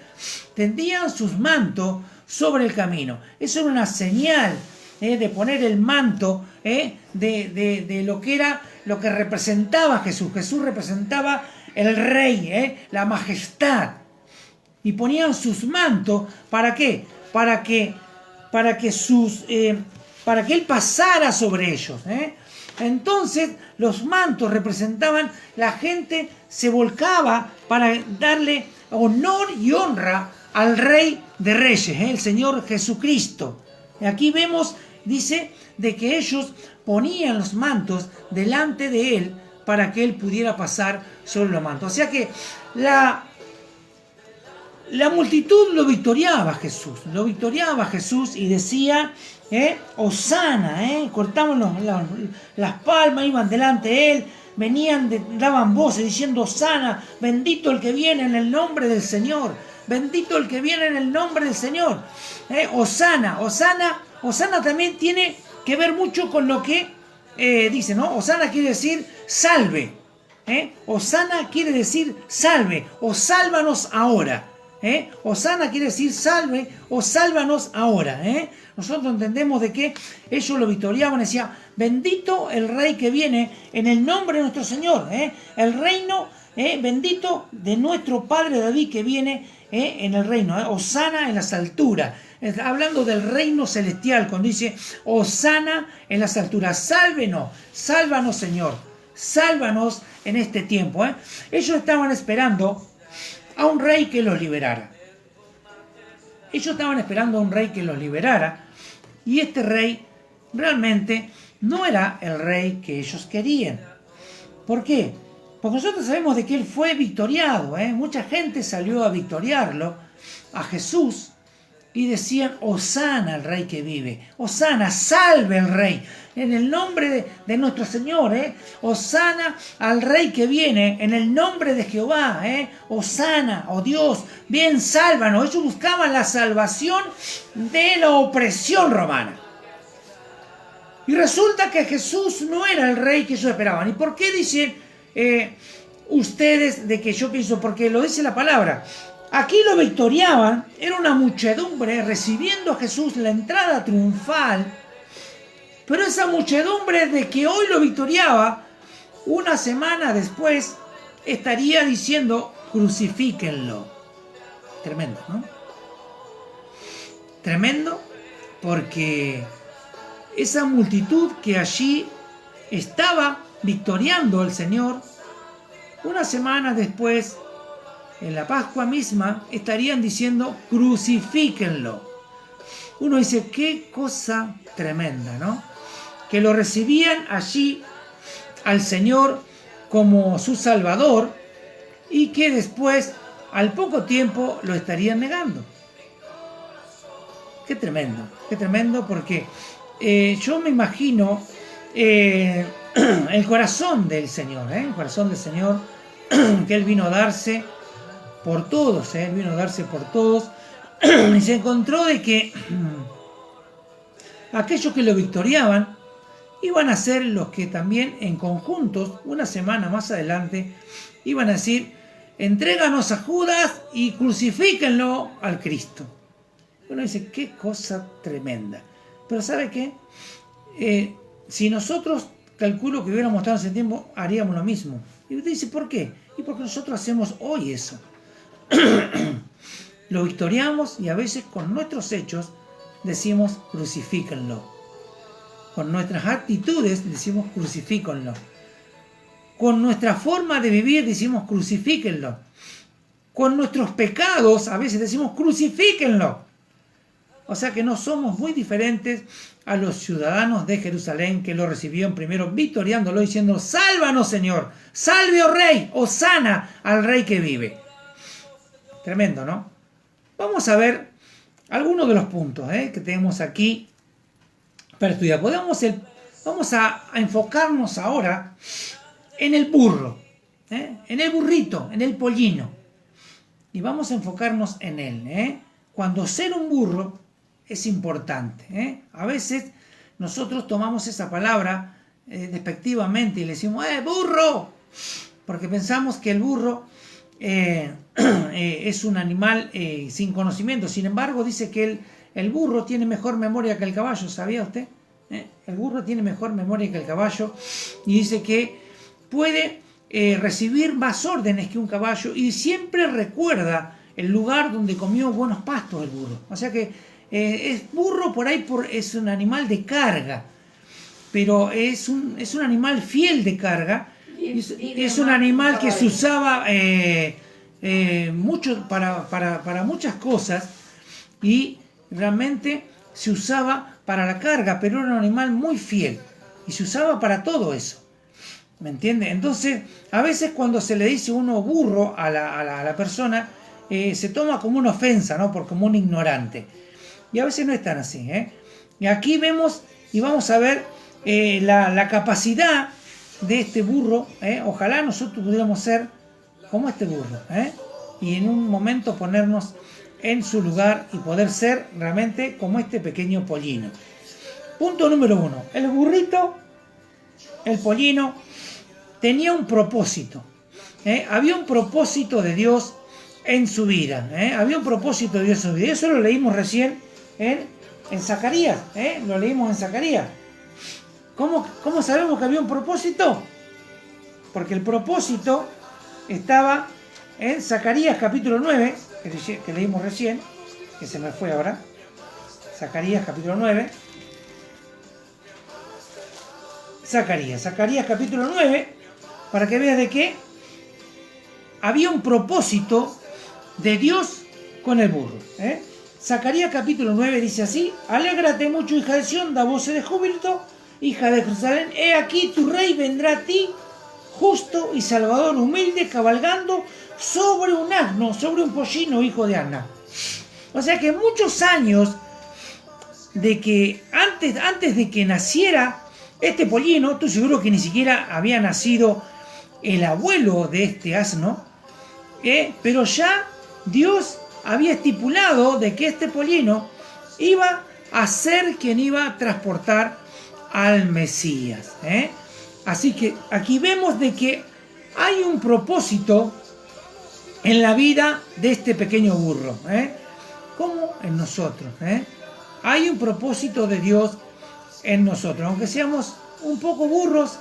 Tendían sus mantos sobre el camino. Eso era una señal de poner el manto de lo que era, lo que representaba Jesús. Jesús representaba el rey, la majestad. Y ponían sus mantos, ¿para qué? Para que él pasara sobre ellos. Entonces los mantos representaban, la gente se volcaba para darle honor y honra al Rey de Reyes, el Señor Jesucristo. Aquí vemos, dice, de que ellos ponían los mantos delante de él para que él pudiera pasar sobre los mantos. O sea que la multitud lo victoriaba a Jesús y decía, Hosana, cortaban las palmas, iban delante de él, daban voces diciendo, Hosana, bendito el que viene en el nombre del Señor, bendito el que viene en el nombre del Señor. Hosana también tiene que ver mucho con lo que dice, ¿no? Hosana quiere decir salve, Hosana quiere decir salve o sálvanos ahora. Hosana quiere decir salve o sálvanos ahora. Nosotros entendemos de que ellos lo victoriaban, decía, bendito el rey que viene en el nombre de nuestro Señor, el reino, bendito de nuestro Padre David que viene en el reino, Hosana en las alturas. Está hablando del reino celestial, cuando dice Hosana en las alturas, sálvanos Señor, sálvanos en este tiempo. Ellos estaban esperando a un rey que los liberara. Y este rey realmente no era el rey que ellos querían. ¿Por qué? Porque nosotros sabemos de que él fue victoriado. Mucha gente salió a victoriarlo, a Jesús, y decían, Hosana al rey que vive. Hosana, salve el rey. En el nombre de nuestro Señor, Hosana al rey que viene, en el nombre de Jehová, Hosana, oh Dios, bien sálvanos. Ellos buscaban la salvación de la opresión romana. Y resulta que Jesús no era el rey que ellos esperaban. ¿Y por qué dicen ustedes de que yo pienso? Porque lo dice la palabra. Aquí lo victoriaban, era una muchedumbre recibiendo a Jesús la entrada triunfal. Pero esa muchedumbre de que hoy lo victoriaba, una semana después estaría diciendo, crucifíquenlo. Tremendo, ¿no? Tremendo, porque esa multitud que allí estaba victoriando al Señor, una semana después, en la Pascua misma, estarían diciendo: crucifíquenlo. Uno dice, qué cosa tremenda, ¿no? Que lo recibían allí al Señor como su Salvador y que después, al poco tiempo, lo estarían negando. Qué tremendo, porque yo me imagino el corazón del Señor, el corazón del Señor, que Él vino a darse por todos, Él vino a darse por todos, y se encontró de que aquellos que lo victoriaban iban a ser los que también en conjuntos, una semana más adelante, iban a decir: entréganos a Judas y crucifíquenlo al Cristo. Uno dice, qué cosa tremenda. Pero ¿sabe qué? Si nosotros, calculo que hubiéramos estado en ese tiempo, haríamos lo mismo. Y usted dice, ¿por qué? Y porque nosotros hacemos hoy eso. Lo victoriamos y a veces con nuestros hechos decimos: crucifíquenlo. Con nuestras actitudes decimos: crucifíquenlo. Con nuestra forma de vivir decimos: crucifíquenlo. Con nuestros pecados a veces decimos: crucifíquenlo. O sea que no somos muy diferentes a los ciudadanos de Jerusalén, que lo recibieron primero victoriándolo, diciendo: sálvanos, Señor, salve, oh Rey, o sana al Rey que vive. Tremendo, ¿no? Vamos a ver algunos de los puntos que tenemos aquí para estudiar. Vamos a enfocarnos ahora en el burro, en el burrito, en el pollino. Y vamos a enfocarnos en él. Cuando ser un burro es importante. A veces nosotros tomamos esa palabra despectivamente y le decimos: burro, porque pensamos que el burro es un animal sin conocimiento. Sin embargo, dice que el burro tiene mejor memoria que el caballo. ¿Sabía usted? El burro tiene mejor memoria que el caballo, y dice que puede recibir más órdenes que un caballo, y siempre recuerda el lugar donde comió buenos pastos el burro. O sea que es burro por ahí, es un animal de carga, pero es un animal fiel de carga. Es un animal que se usaba mucho para muchas cosas, y realmente se usaba para la carga, pero era un animal muy fiel y se usaba para todo eso. ¿Me entiende? Entonces, a veces cuando se le dice uno burro a la persona, se toma como una ofensa, ¿no? Como un ignorante. Y a veces no es tan así. Y aquí vemos y vamos a ver la capacidad de este burro. Ojalá nosotros pudiéramos ser como este burro. Y en un momento ponernos en su lugar y poder ser realmente como este pequeño pollino. Punto número 1. El burrito, el pollino, tenía un propósito. Había un propósito de Dios en su vida. Había un propósito de Dios en su vida. Eso lo leímos recién en Zacarías. Lo leímos en Zacarías. ¿Cómo sabemos que había un propósito? Porque el propósito estaba en Zacarías capítulo 9, que leímos recién, que se me fue ahora. Zacarías capítulo 9. Zacarías capítulo 9, para que veas de que había un propósito de Dios con el burro. Zacarías capítulo 9 dice así: alégrate mucho, hija de Sión, da voces de júbilo, hija de Jerusalén, he aquí tu rey vendrá a ti, justo y salvador, humilde, cabalgando sobre un asno, sobre un pollino, hijo de Asna. O sea que muchos años de que antes de que naciera este pollino, tú seguro que ni siquiera había nacido el abuelo de este asno, pero ya Dios había estipulado de que este pollino iba a ser quien iba a transportar al Mesías. Así que aquí vemos de que hay un propósito en la vida de este pequeño burro, como en nosotros. Hay un propósito de Dios en nosotros, aunque seamos un poco burros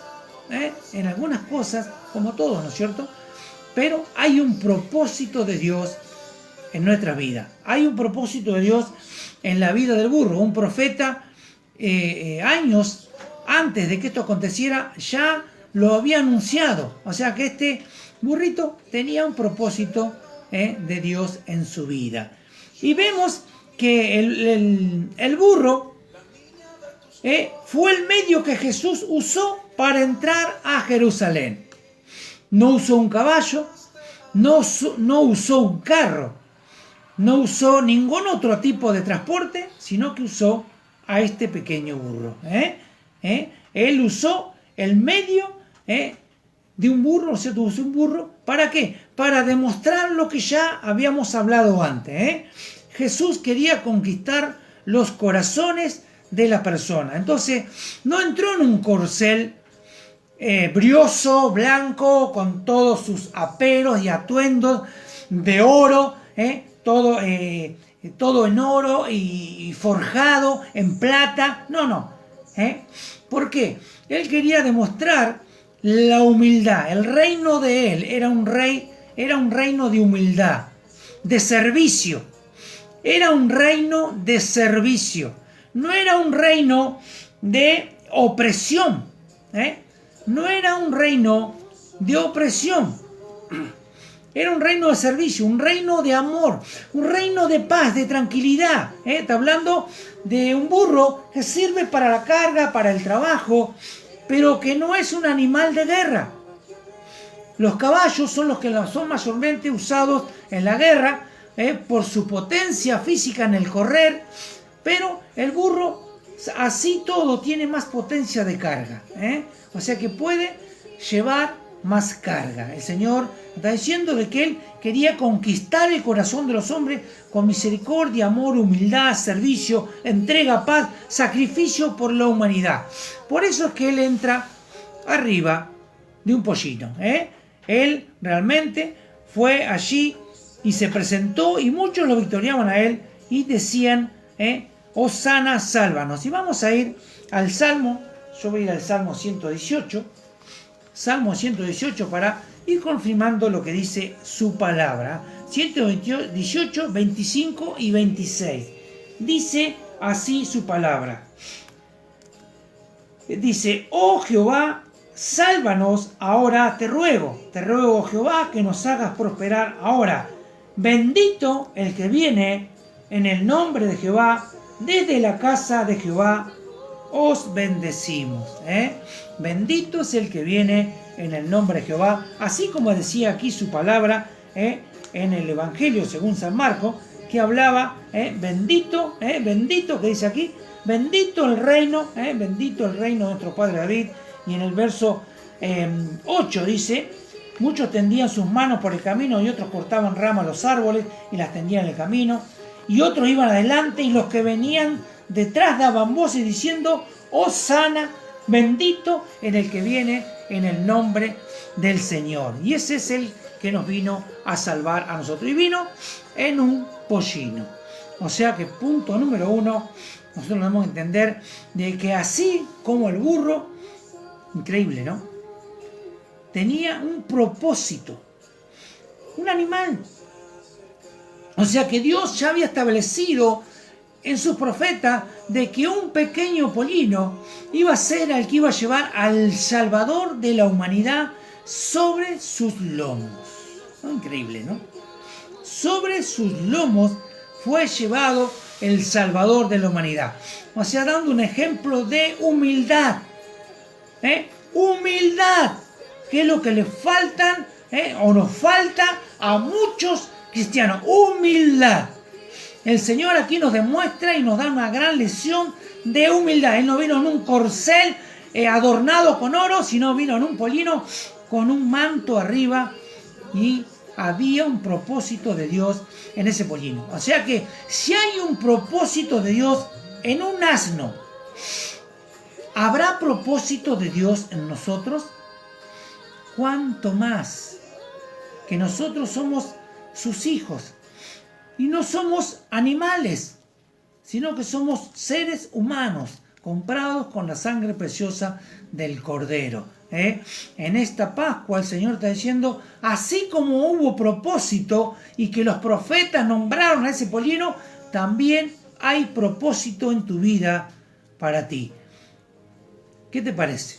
en algunas cosas, como todos, ¿no es cierto? Pero hay un propósito de Dios en nuestra vida. Hay un propósito de Dios en la vida del burro. Un profeta años antes de que esto aconteciera, ya lo había anunciado. O sea que este burrito tenía un propósito de Dios en su vida. Y vemos que el burro fue el medio que Jesús usó para entrar a Jerusalén. No usó un caballo, no usó un carro, no usó ningún otro tipo de transporte, sino que usó a este pequeño burro. Él usó el medio de un burro, o sea, usó un burro, ¿para qué? Para demostrar lo que ya habíamos hablado antes. Jesús quería conquistar los corazones de la persona. Entonces, no entró en un corcel brioso, blanco, con todos sus aperos y atuendos de oro, todo en oro y forjado en plata. No. ¿Por qué? Él quería demostrar la humildad. El reino de él era un reino de humildad, de servicio. Era un reino de servicio. No era un reino de opresión. No era un reino de opresión. Era un reino de servicio, un reino de amor, un reino de paz, de tranquilidad. Está hablando de un burro que sirve para la carga, para el trabajo, pero que no es un animal de guerra. Los caballos son los que son mayormente usados en la guerra por su potencia física en el correr, pero el burro, así todo, tiene más potencia de carga. O sea que puede llevar más carga. El Señor está diciendo de que Él quería conquistar el corazón de los hombres con misericordia, amor, humildad, servicio, entrega, paz, sacrificio por la humanidad. Por eso es que Él entra arriba de un pollino. Él realmente fue allí y se presentó, y muchos lo victoriaban a Él y decían, Hosana, sálvanos. Y vamos a ir al Salmo. Yo voy a ir al Salmo 118. Salmo 118 para ir confirmando lo que dice su palabra. 118, 25 y 26. Dice así su palabra. Dice, oh Jehová, sálvanos ahora, te ruego, oh Jehová, que nos hagas prosperar ahora. Bendito el que viene en el nombre de Jehová, desde la casa de Jehová os bendecimos. Bendito es el que viene en el nombre de Jehová, así como decía aquí su palabra en el Evangelio según San Marcos, que hablaba, bendito, que dice aquí, bendito el reino de nuestro Padre David. Y en el verso 8 dice, muchos tendían sus manos por el camino y otros cortaban ramas a los árboles y las tendían en el camino, y otros iban adelante y los que venían detrás daban voces diciendo, Hosana, bendito en el que viene en el nombre del Señor. Y ese es el que nos vino a salvar a nosotros. Y vino en un pollino. O sea que punto número 1, nosotros debemos entender de que así como el burro, increíble, ¿no? Tenía un propósito. Un animal. O sea que Dios ya había establecido en sus profetas de que un pequeño pollino iba a ser el que iba a llevar al Salvador de la humanidad sobre sus lomos. Increíble, ¿no? Sobre sus lomos fue llevado el Salvador de la humanidad. O sea, dando un ejemplo de humildad. Humildad, que es lo que le faltan o nos falta a muchos cristianos. Humildad. El Señor aquí nos demuestra y nos da una gran lección de humildad. Él no vino en un corcel adornado con oro, sino vino en un pollino con un manto arriba, y había un propósito de Dios en ese pollino. O sea que si hay un propósito de Dios en un asno, ¿habrá propósito de Dios en nosotros? ¿Cuánto más que nosotros somos sus hijos? Y no somos animales, sino que somos seres humanos, comprados con la sangre preciosa del Cordero. En esta Pascua el Señor está diciendo, así como hubo propósito y que los profetas nombraron a ese pollino, también hay propósito en tu vida para ti. ¿Qué te parece?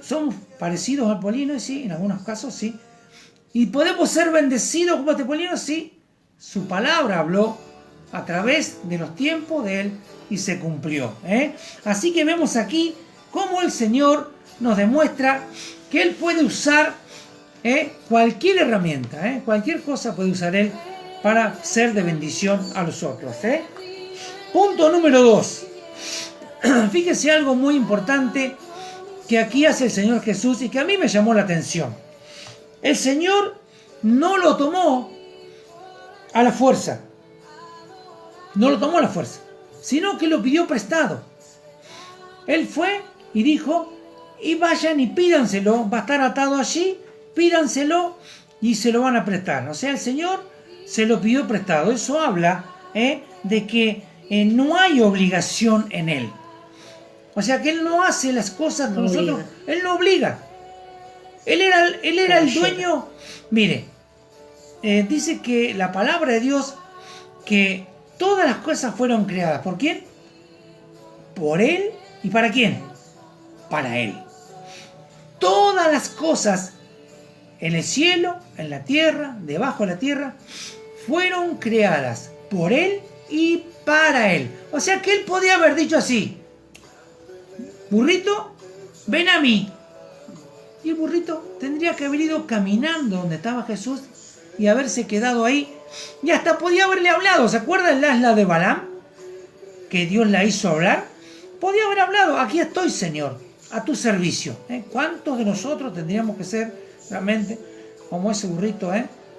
¿Somos parecidos al Polino? Sí, en algunos casos sí. ¿Y podemos ser bendecidos como este Polino? Sí. Su palabra habló a través de los tiempos de él y se cumplió. Así que vemos aquí cómo el Señor nos demuestra que Él puede usar cualquier herramienta, cualquier cosa puede usar Él para ser de bendición a los otros. Punto número 2. Fíjese algo muy importante que aquí hace el Señor Jesús y que a mí me llamó la atención. El Señor no lo tomó a la fuerza. No lo tomó a la fuerza, sino que lo pidió prestado. Él fue y dijo, y vayan y pídanselo, va a estar atado allí, pídanselo y se lo van a prestar. O sea, el Señor se lo pidió prestado. Eso habla de que no hay obligación en Él. O sea, que Él no hace las cosas que nosotros... Él no obliga. Él era el dueño. Mire, dice que la palabra de Dios, que todas las cosas fueron creadas. ¿Por quién? Por Él. ¿Y para quién? Para Él. Todas las cosas en el cielo, en la tierra, debajo de la tierra, fueron creadas por Él y para Él. O sea que Él podía haber dicho así: burrito, ven a mí. Y el burrito tendría que haber ido caminando donde estaba Jesús y haberse quedado ahí. Y hasta podía haberle hablado. ¿Se acuerdan el asna de Balaam? Que Dios la hizo hablar. Podía haber hablado: aquí estoy, Señor, a tu servicio. ¿Cuántos de nosotros tendríamos que ser realmente como ese burrito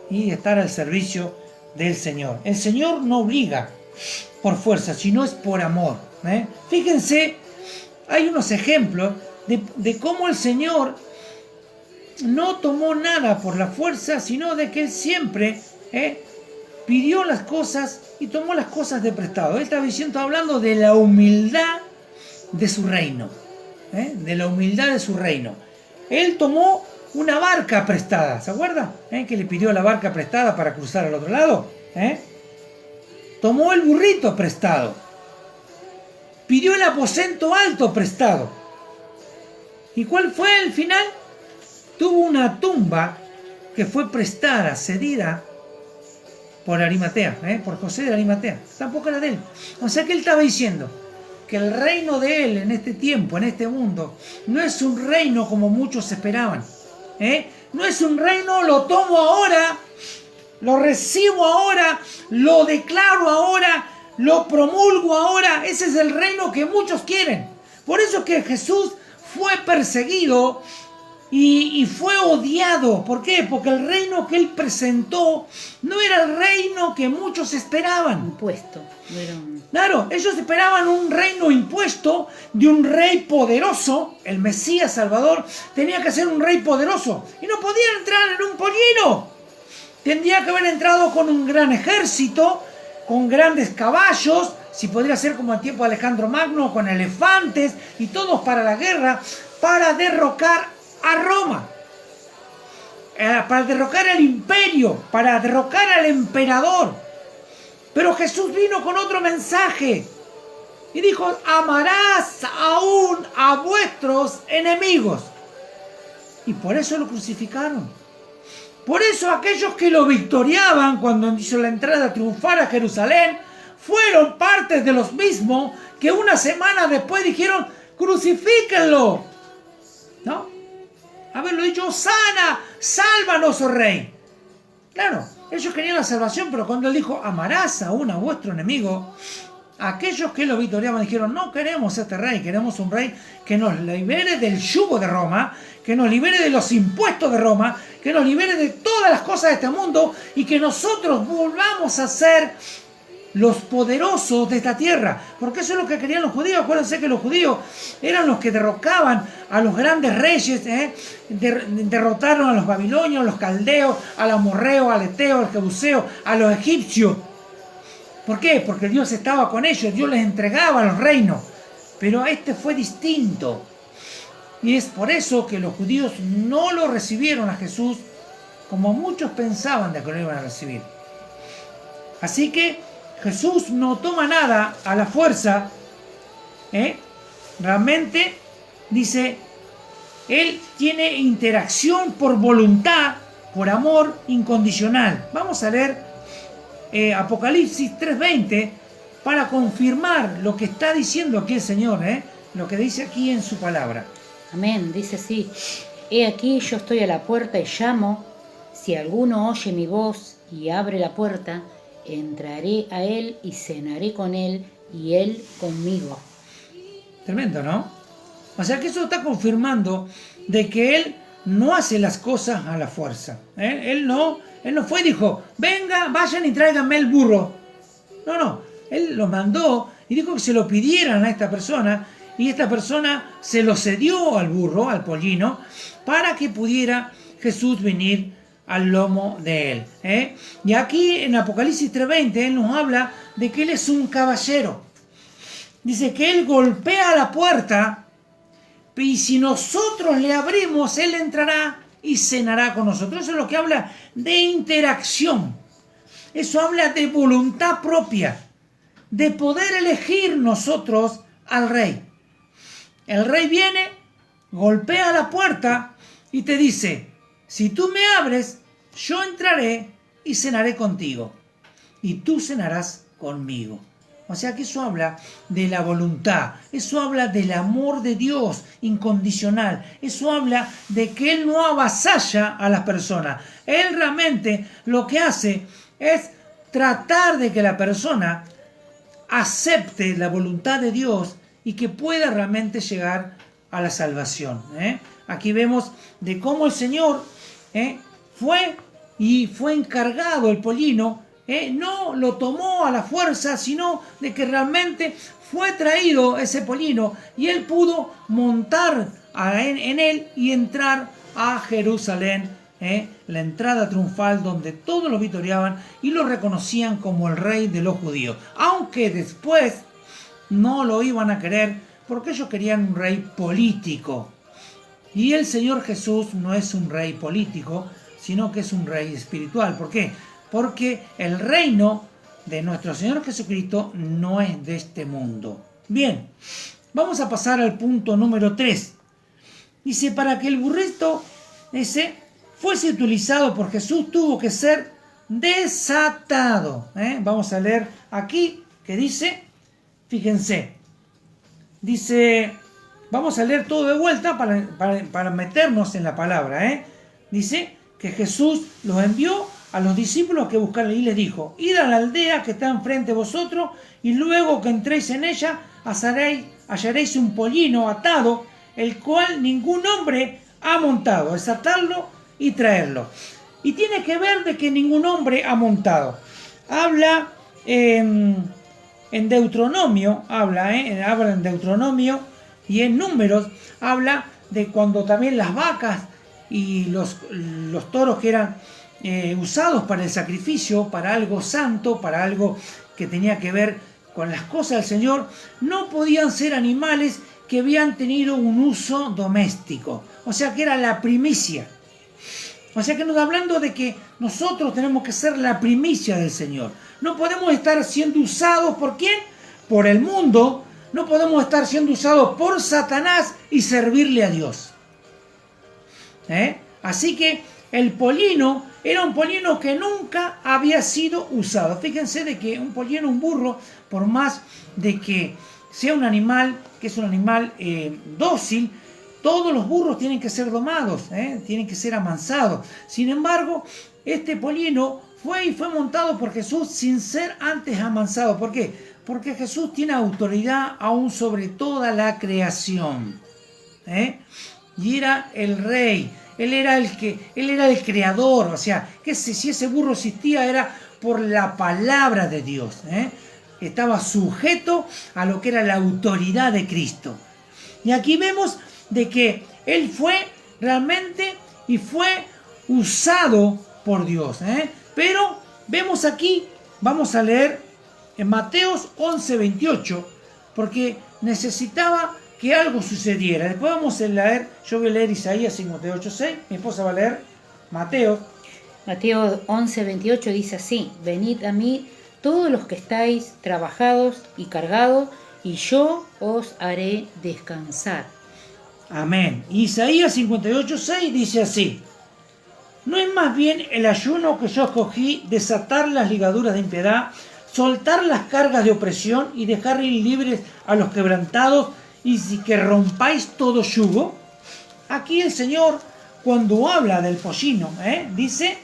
y estar al servicio del Señor? El Señor no obliga por fuerza, sino es por amor. Fíjense, hay unos ejemplos de cómo el Señor no tomó nada por la fuerza, sino de que Él siempre pidió las cosas y tomó las cosas de prestado. Él está hablando de la humildad de su reino. De la humildad de su reino. Él tomó una barca prestada. ¿Se acuerda? Que le pidió la barca prestada para cruzar al otro lado. Tomó el burrito prestado. Pidió el aposento alto prestado. ¿Y cuál fue el final? Tuvo una tumba que fue prestada, cedida por Arimatea, por José de Arimatea. Tampoco era de él. O sea que él estaba diciendo que el reino de él en este tiempo, en este mundo, no es un reino como muchos esperaban. No es un reino, lo tomo ahora, lo recibo ahora, lo declaro ahora, lo promulgo ahora. Ese es el reino que muchos quieren. Por eso es que Jesús fue perseguido y fue odiado. ¿Por qué? Porque el reino que él presentó no era el reino que muchos esperaban. Impuesto. Claro, ellos esperaban un reino impuesto de un rey poderoso. El Mesías Salvador tenía que ser un rey poderoso y no podía entrar en un pollino. Tendría que haber entrado con un gran ejército, con grandes caballos, si podría ser como el tiempo de Alejandro Magno, con elefantes y todos para la guerra, para derrocar a Roma, para derrocar al imperio, para derrocar al emperador. Pero Jesús vino con otro mensaje y dijo: amarás aún a vuestros enemigos. Y por eso lo crucificaron. Por eso aquellos que lo victoriaban cuando hizo la entrada triunfal a Jerusalén fueron partes de los mismos que una semana después dijeron: crucifíquenlo. ¿No? Haberlo dicho: Hosana, sálvanos, oh rey. Claro, ellos querían la salvación, pero cuando él dijo: amarás aún a vuestro enemigo, aquellos que lo victoriaban dijeron: no queremos este rey, queremos un rey que nos libere del yugo de Roma, que nos libere de los impuestos de Roma, que nos libere de todas las cosas de este mundo y que nosotros volvamos a ser los poderosos de esta tierra. Porque eso es lo que querían los judíos. Acuérdense que los judíos eran los que derrocaban a los grandes reyes, derrotaron a los babilonios, a los caldeos, a los amorreos, al eteo, al jebuseo, a los egipcios. ¿Por qué? Porque Dios estaba con ellos, Dios les entregaba los reinos. Pero este fue distinto. Y es por eso que los judíos no lo recibieron a Jesús como muchos pensaban de que lo iban a recibir. Así que Jesús no toma nada a la fuerza, realmente, dice, Él tiene interacción por voluntad, por amor incondicional. Vamos a leer Apocalipsis 3:20 para confirmar lo que está diciendo aquí el Señor, lo que dice aquí en su palabra. Amén, dice así: he aquí yo estoy a la puerta y llamo. Si alguno oye mi voz y abre la puerta, entraré a él y cenaré con él y él conmigo. Tremendo, ¿no? O sea que eso está confirmando de que Él no hace las cosas a la fuerza. Él no fue y dijo, venga, vayan y tráiganme el burro. No, Él los mandó y dijo que se lo pidieran a esta persona, y esta persona se lo cedió al burro, al pollino, para que pudiera Jesús venir al lomo de Él. Y aquí en Apocalipsis 3:20 Él nos habla de que Él es un caballero. Dice que Él golpea la puerta y si nosotros le abrimos, Él entrará y cenará con nosotros. Eso es lo que habla de interacción. Eso habla de voluntad propia, de poder elegir nosotros al Rey. El Rey viene, golpea la puerta y te dice, si tú me abres, yo entraré y cenaré contigo. Y tú cenarás conmigo. O sea que eso habla de la voluntad, eso habla del amor de Dios incondicional, eso habla de que Él no avasalla a las personas. Él realmente lo que hace es tratar de que la persona acepte la voluntad de Dios y que pueda realmente llegar a la salvación. Aquí vemos de cómo el Señor fue encargado el pollino. No lo tomó a la fuerza, sino de que realmente fue traído ese pollino y él pudo montar en él y entrar a Jerusalén, la entrada triunfal donde todos lo victoriaban y lo reconocían como el rey de los judíos, aunque después no lo iban a querer porque ellos querían un rey político. Y el Señor Jesús no es un rey político, sino que es un rey espiritual. ¿Por qué? Porque el reino de nuestro Señor Jesucristo no es de este mundo. Bien, vamos a pasar al punto número 3. Dice, para que el burrito ese fuese utilizado por Jesús, tuvo que ser desatado. Vamos a leer aquí que dice, fíjense, dice, vamos a leer todo de vuelta para meternos en la palabra. Dice que Jesús los envió a los discípulos que buscaron y les dijo, id a la aldea que está enfrente de vosotros y luego que entréis en ella hallaréis un pollino atado, el cual ningún hombre ha montado. Es atarlo y traerlo. Y tiene que ver de que ningún hombre ha montado. Habla en Deuteronomio, habla en Deuteronomio y en Números, habla de cuando también las vacas y los toros que eran usados para el sacrificio, para algo santo, para algo que tenía que ver con las cosas del Señor, no podían ser animales que habían tenido un uso doméstico. O sea que era la primicia. O sea que nos está hablando de que nosotros tenemos que ser la primicia del Señor. No podemos estar siendo usados ¿por quién? Por el mundo. No podemos estar siendo usados por Satanás y servirle a Dios. Así que el pollino era un pollino que nunca había sido usado. Fíjense de que un pollino, un burro, por más de que sea un animal, que es un animal dócil, todos los burros tienen que ser domados, tienen que ser amansados. Sin embargo, este pollino fue montado por Jesús sin ser antes amansado. ¿Por qué? Porque Jesús tiene autoridad aún sobre toda la creación. Y era el rey. Él era el creador, o sea, que si ese burro existía era por la palabra de Dios. Estaba sujeto a lo que era la autoridad de Cristo. Y aquí vemos de que Él fue realmente y fue usado por Dios. Pero vemos aquí, vamos a leer en Mateos 11:28, porque necesitaba que algo sucediera. Después vamos a leer, yo voy a leer Isaías 58:6, mi esposa va a leer Mateo 11:28 dice así, venid a mí todos los que estáis trabajados y cargados, y yo os haré descansar. Amén. Isaías 58:6 dice así: ¿no es más bien el ayuno que yo escogí desatar las ligaduras de impiedad, soltar las cargas de opresión y dejar ir libres a los quebrantados y que rompáis todo yugo? Aquí el Señor, cuando habla del pollino, dice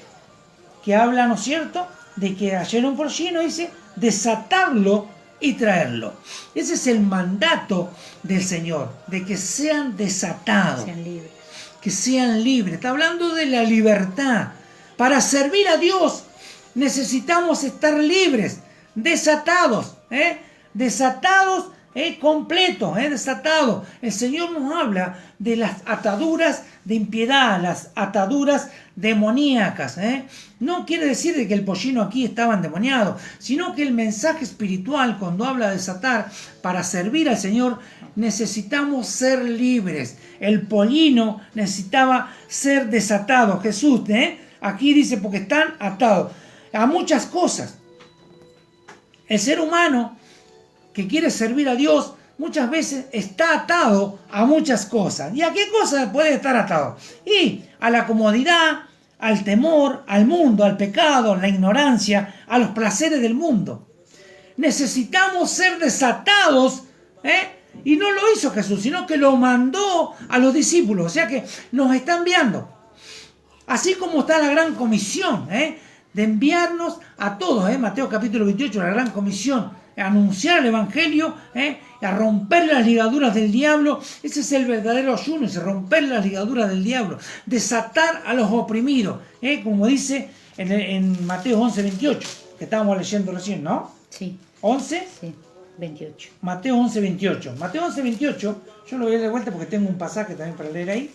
que habla, ¿no es cierto?, de que ayer un pollino, dice, desatarlo y traerlo. Ese es el mandato del Señor, de que sean desatados, Sean libres. que sean libres. Está hablando de la libertad. Para servir a Dios necesitamos estar libres, desatados, desatados, completos, desatados. El Señor nos habla de las ataduras de impiedad, las ataduras demoníacas. No quiere decir de que el pollino aquí estaba endemoniado, sino que el mensaje espiritual, cuando habla de desatar, para servir al Señor, necesitamos ser libres. El pollino necesitaba ser desatado. Jesús, aquí dice, porque están atados a muchas cosas. El ser humano que quiere servir a Dios muchas veces está atado a muchas cosas. ¿Y a qué cosas puede estar atado? Y a la comodidad, al temor, al mundo, al pecado, a la ignorancia, a los placeres del mundo. Necesitamos ser desatados, y no lo hizo Jesús, sino que lo mandó a los discípulos. O sea que nos está enviando. Así como está la gran comisión, de enviarnos a todos, Mateo capítulo 28, la gran comisión, a anunciar el evangelio, a romper las ligaduras del diablo. Ese es el verdadero ayuno, es romper las ligaduras del diablo, desatar a los oprimidos, como dice en Mateo 11:28, que estábamos leyendo recién, ¿no? Sí. 11. Sí, 28. Mateo 11:28. Mateo 11:28, yo lo voy a leer de vuelta porque tengo un pasaje también para leer ahí.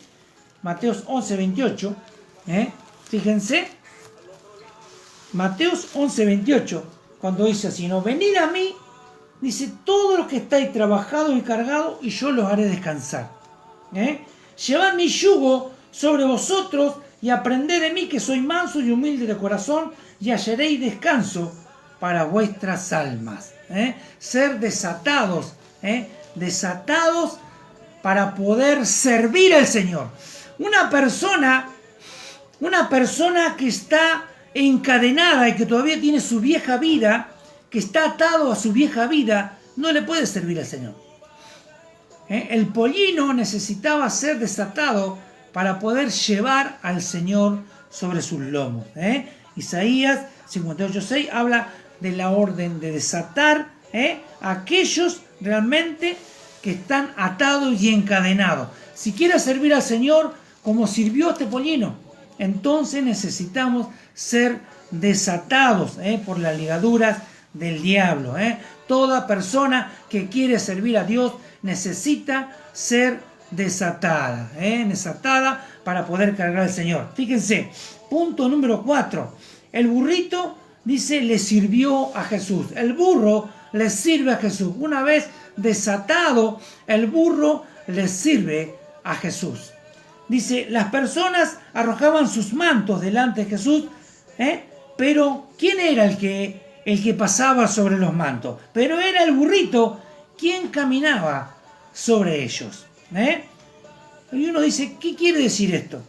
Mateo 11:28, fíjense. Mateo 11:28, cuando dice así, no, venid a mí, dice, todos los que estáis trabajados y cargados, y yo los haré descansar. Llevad mi yugo sobre vosotros y aprended de mí, que soy manso y humilde de corazón, y hallaréis descanso para vuestras almas. Ser desatados, desatados para poder servir al Señor. Una persona que está encadenada y que todavía tiene su vieja vida, que está atado a su vieja vida, no le puede servir al Señor. El pollino necesitaba ser desatado para poder llevar al Señor sobre sus lomos. Isaías 58:6 habla de la orden de desatar a aquellos realmente que están atados y encadenados. Si quieres servir al Señor como sirvió este pollino, entonces necesitamos ser desatados por las ligaduras del diablo. Toda persona que quiere servir a Dios necesita ser desatada, desatada para poder cargar al Señor. Fíjense, punto número 4. El burrito, dice, le sirvió a Jesús. El burro le sirve a Jesús. Una vez desatado, el burro le sirve a Jesús. Dice, las personas arrojaban sus mantos delante de Jesús, pero ¿quién era el que pasaba sobre los mantos? Pero era el burrito quien caminaba sobre ellos. Y uno dice, ¿qué quiere decir esto?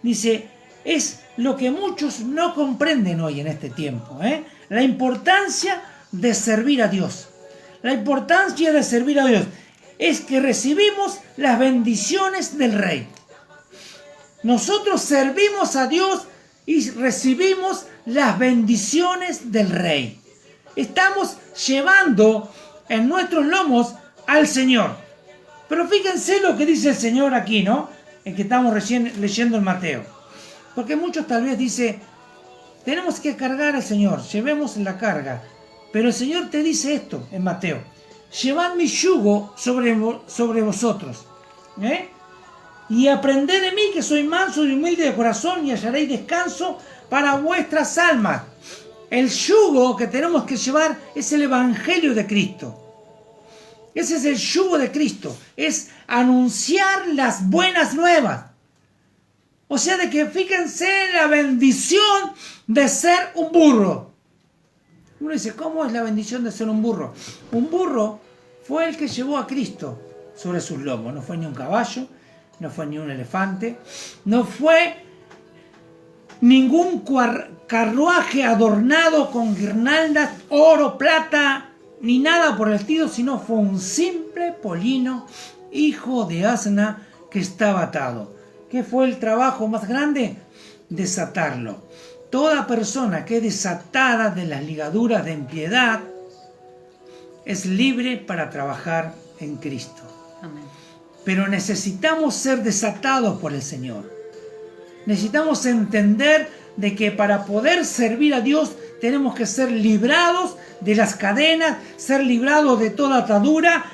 Dice, es lo que muchos no comprenden hoy en este tiempo. La importancia de servir a Dios. La importancia de servir a Dios es que recibimos las bendiciones del Rey. Nosotros servimos a Dios y recibimos las bendiciones del Rey. Estamos llevando en nuestros lomos al Señor. Pero fíjense lo que dice el Señor aquí, ¿no? En que estamos recién leyendo en Mateo. Porque muchos tal vez dicen, tenemos que cargar al Señor, llevemos la carga. Pero el Señor te dice esto en Mateo: llevad mi yugo sobre vosotros, y aprended de mí, que soy manso y humilde de corazón, y hallaréis descanso para vuestras almas. El yugo que tenemos que llevar es el Evangelio de Cristo. Ese es el yugo de Cristo, es anunciar las buenas nuevas. O sea, de que fíjense la bendición de ser un burro. Uno dice, ¿cómo es la bendición de ser un burro? Un burro fue el que llevó a Cristo sobre sus lomos. No fue ni un caballo, no fue ni un elefante, no fue ningún carruaje adornado con guirnaldas, oro, plata, ni nada por el estilo, sino fue un simple pollino, hijo de asna, que estaba atado. ¿Qué fue el trabajo más grande? Desatarlo. Toda persona que es desatada de las ligaduras de impiedad es libre para trabajar en Cristo. Amén. Pero necesitamos ser desatados por el Señor. Necesitamos entender de que para poder servir a Dios tenemos que ser librados de las cadenas, ser librados de toda atadura.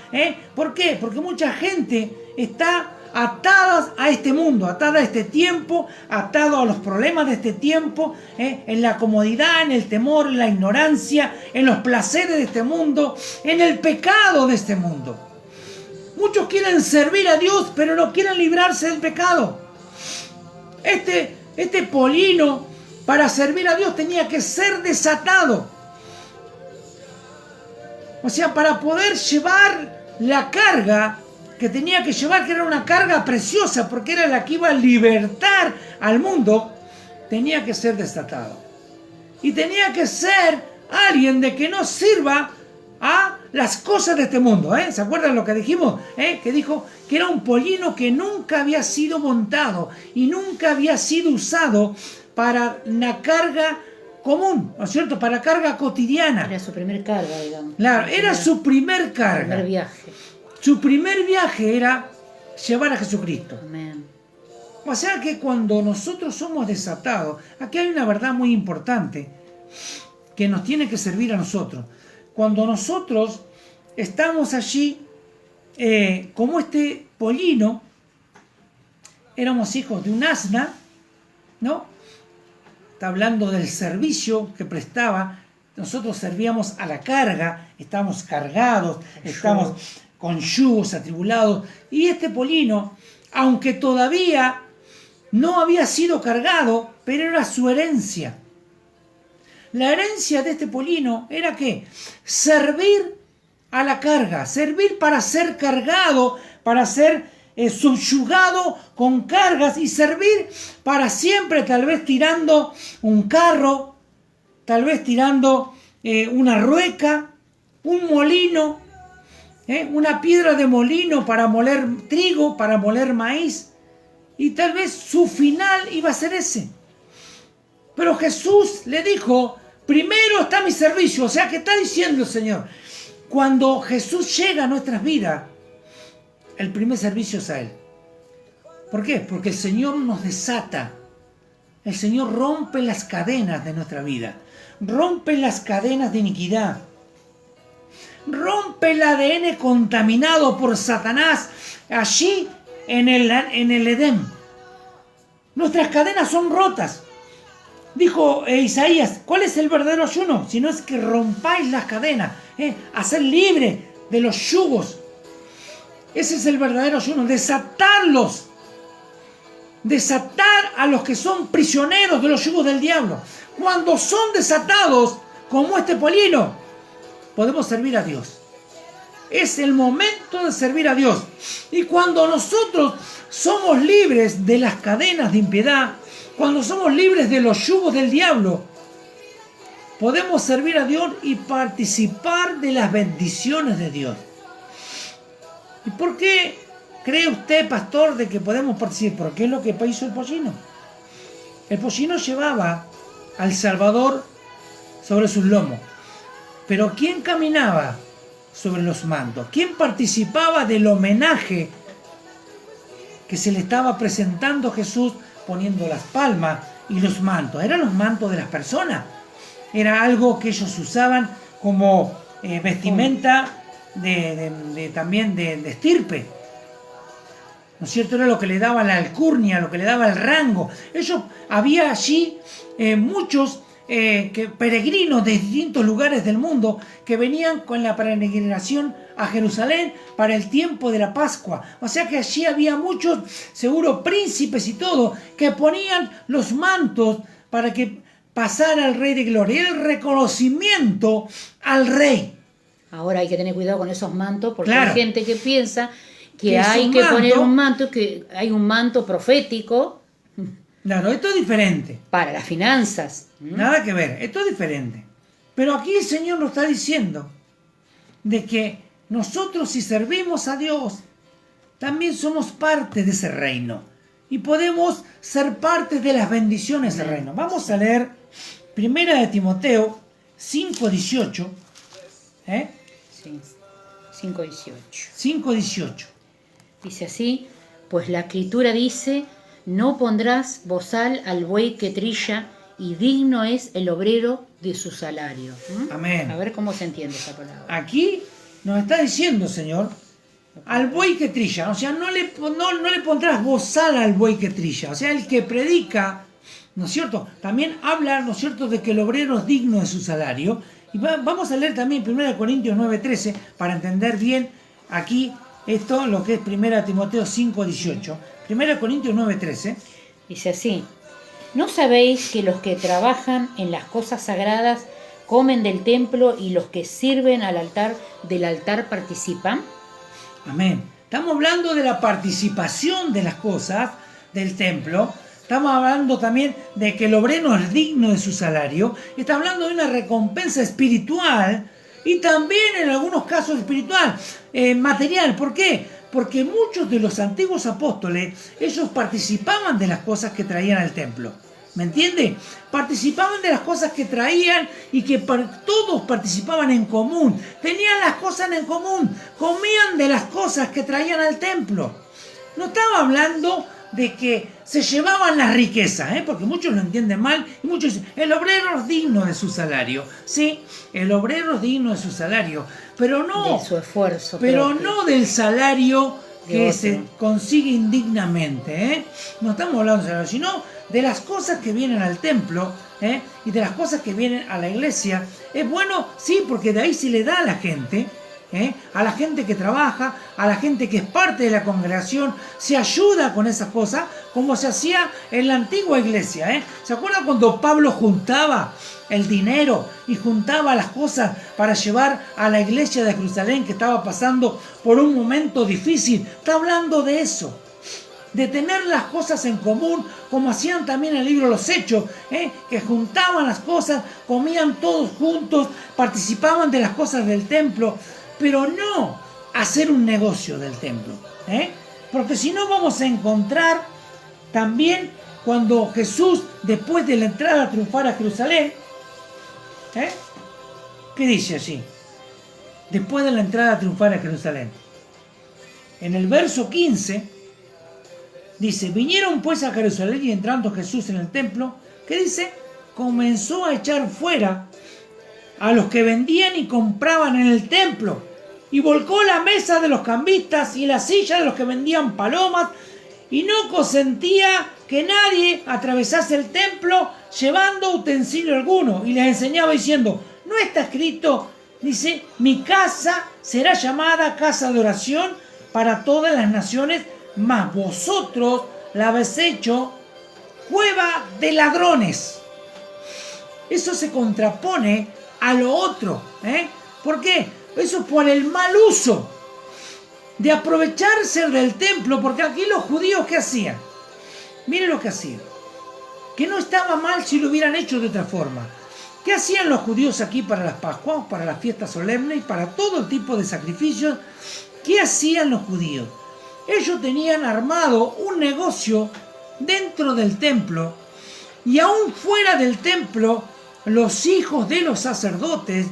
¿Por qué? Porque mucha gente está atada a este mundo, atada a este tiempo, atado a los problemas de este tiempo, en la comodidad, en el temor, en la ignorancia, en los placeres de este mundo, en el pecado de este mundo. Muchos quieren servir a Dios, pero no quieren librarse del pecado. Este pollino, para servir a Dios, tenía que ser desatado. O sea, para poder llevar la carga que tenía que llevar, que era una carga preciosa, porque era la que iba a libertar al mundo, tenía que ser desatado. Y tenía que ser alguien de que no sirva a las cosas de este mundo. ¿Se acuerdan lo que dijimos? Que dijo que era un pollino que nunca había sido montado y nunca había sido usado para una carga común, ¿no es cierto? Para carga cotidiana. Era su primer carga, digamos. Claro, era su primer carga. Su primer viaje. Su primer viaje era llevar a Jesucristo. Amén. O sea que cuando nosotros somos desatados, aquí hay una verdad muy importante que nos tiene que servir a nosotros. Cuando nosotros estamos allí, como este pollino, éramos hijos de un asna, ¿no? Está hablando del servicio que prestaba. Nosotros servíamos a la carga, estábamos cargados, estamos con yugos atribulados. Y este pollino, aunque todavía no había sido cargado, pero era su herencia. La herencia de este pollino era ¿qué? Servir a la carga, servir para ser cargado, para ser subyugado con cargas y servir para siempre, tal vez tirando un carro, tal vez tirando una rueca, un molino, una piedra de molino para moler trigo, para moler maíz, y tal vez su final iba a ser ese. Pero Jesús le dijo, primero está mi servicio. O sea, ¿qué está diciendo el Señor? Cuando Jesús llega a nuestras vidas, el primer servicio es a Él. ¿Por qué? Porque el Señor nos desata. El Señor rompe las cadenas de nuestra vida. Rompe las cadenas de iniquidad. Rompe el ADN contaminado por Satanás allí en el Edén. Nuestras cadenas son rotas. Dijo Isaías, ¿cuál es el verdadero ayuno? Si no es que rompáis las cadenas, hacer libre de los yugos. Ese es el verdadero ayuno, desatarlos. Desatar a los que son prisioneros de los yugos del diablo. Cuando son desatados, como este pollino, podemos servir a Dios. Es el momento de servir a Dios. Y cuando nosotros somos libres de las cadenas de impiedad, cuando somos libres de los yugos del diablo, podemos servir a Dios y participar de las bendiciones de Dios. ¿Y por qué cree usted, pastor, de que podemos participar? Porque es lo que hizo el pollino. El pollino llevaba al Salvador sobre sus lomos. Pero ¿quién caminaba sobre los mantos? ¿Quién participaba del homenaje que se le estaba presentando a Jesús poniendo las palmas y los mantos? Eran los mantos de las personas. Era algo que ellos usaban como vestimenta también de estirpe. ¿No es cierto? Era lo que le daba la alcurnia, lo que le daba el rango. Había allí muchos peregrinos de distintos lugares del mundo que venían con la peregrinación a Jerusalén para el tiempo de la Pascua. O sea que allí había muchos, seguro príncipes y todo, que ponían los mantos para que pasara el Rey de Gloria. El reconocimiento al Rey. Ahora hay que tener cuidado con esos mantos porque Claro. hay gente que piensa que Que es hay un que manto. poner un manto, que hay un manto profético Claro, esto es diferente. para las finanzas. Nada que ver, esto es diferente. Pero aquí el Señor nos está diciendo de que nosotros, si servimos a Dios, también somos parte de ese reino. Y podemos ser parte de las bendiciones del reino. Vamos a leer 1 de Timoteo 5:18. Sí, 5:18. 5:18. Dice así, pues la escritura dice, no pondrás bozal al buey que trilla y digno es el obrero de su salario. Amén. A ver cómo se entiende esa palabra. Aquí nos está diciendo, Señor, al buey que trilla. O sea, no le pondrás bozal al buey que trilla. O sea, el que predica, ¿no es cierto? También habla, ¿no es cierto?, de que el obrero es digno de su salario. Y vamos a leer también 1 Corintios 9:13 para entender bien aquí esto, lo que es 1 Timoteo 5:18. 1 Corintios 9:13. Dice así, ¿no sabéis que los que trabajan en las cosas sagradas comen del templo y los que sirven al altar del altar participan? Amén. Estamos hablando de la participación de las cosas del templo. Estamos hablando también de que el obrero es digno de su salario. Está hablando de una recompensa espiritual y también en algunos casos espiritual, material. ¿Por qué? Porque muchos de los antiguos apóstoles, ellos participaban de las cosas que traían al templo. ¿Me entiende? Participaban de las cosas que traían y que todos participaban en común. Tenían las cosas en común. Comían de las cosas que traían al templo. No estaba hablando de que se llevaban las riquezas, porque muchos lo entienden mal y muchos dicen, el obrero es digno de su salario. Sí, el obrero es digno de su salario, pero no de su esfuerzo. Pero propio. no del salario que De se otro. consigue indignamente. No estamos hablando de salario, sino de las cosas que vienen al templo y de las cosas que vienen a la iglesia. Es bueno, sí, porque de ahí se le da a la gente que trabaja, a la gente que es parte de la congregación, se ayuda con esas cosas, como se hacía en la antigua iglesia. ¿Se acuerdan cuando Pablo juntaba el dinero y juntaba las cosas para llevar a la iglesia de Jerusalén que estaba pasando por un momento difícil? Está hablando de eso, de tener las cosas en común, como hacían también en el libro de los Hechos, que juntaban las cosas, comían todos juntos, participaban de las cosas del templo, pero no hacer un negocio del templo, porque si no vamos a encontrar también cuando Jesús, después de la entrada triunfal a Jerusalén, ¿qué dice allí? Después de la entrada triunfal a Jerusalén, en el verso 15, dice, vinieron pues a Jerusalén y entrando Jesús en el templo, ¿qué dice? Comenzó a echar fuera a los que vendían y compraban en el templo y volcó la mesa de los cambistas y la silla de los que vendían palomas y no consentía que nadie atravesase el templo llevando utensilio alguno y les enseñaba diciendo, ¿no está escrito? Dice, mi casa será llamada casa de oración para todas las naciones, mas vosotros la habéis hecho cueva de ladrones. Eso se contrapone a lo otro. ¿Por qué? Eso es por el mal uso de aprovecharse del templo, porque aquí los judíos, ¿qué hacían? Miren lo que hacían. Que no estaba mal si lo hubieran hecho de otra forma. ¿Qué hacían los judíos aquí para las Pascuas, para las fiestas solemnes y para todo tipo de sacrificios? ¿Qué hacían los judíos? Ellos tenían armado un negocio dentro del templo y aún fuera del templo, los hijos de los sacerdotes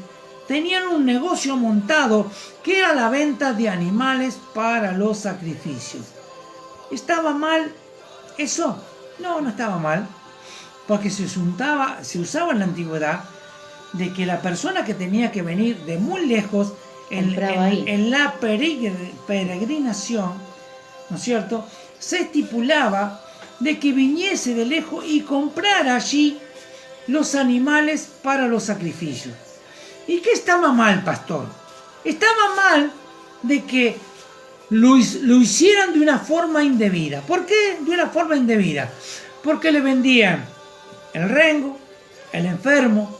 tenían un negocio montado que era la venta de animales para los sacrificios. ¿Estaba mal eso? No, no estaba mal, porque se usaba en la antigüedad de que la persona que tenía que venir de muy lejos en la peregrinación, ¿no es cierto?, se estipulaba de que viniese de lejos y comprara allí los animales para los sacrificios. ¿Y qué estaba mal, pastor? Estaba mal de que lo hicieran de una forma indebida. ¿Por qué de una forma indebida? Porque le vendían el rengo, el enfermo,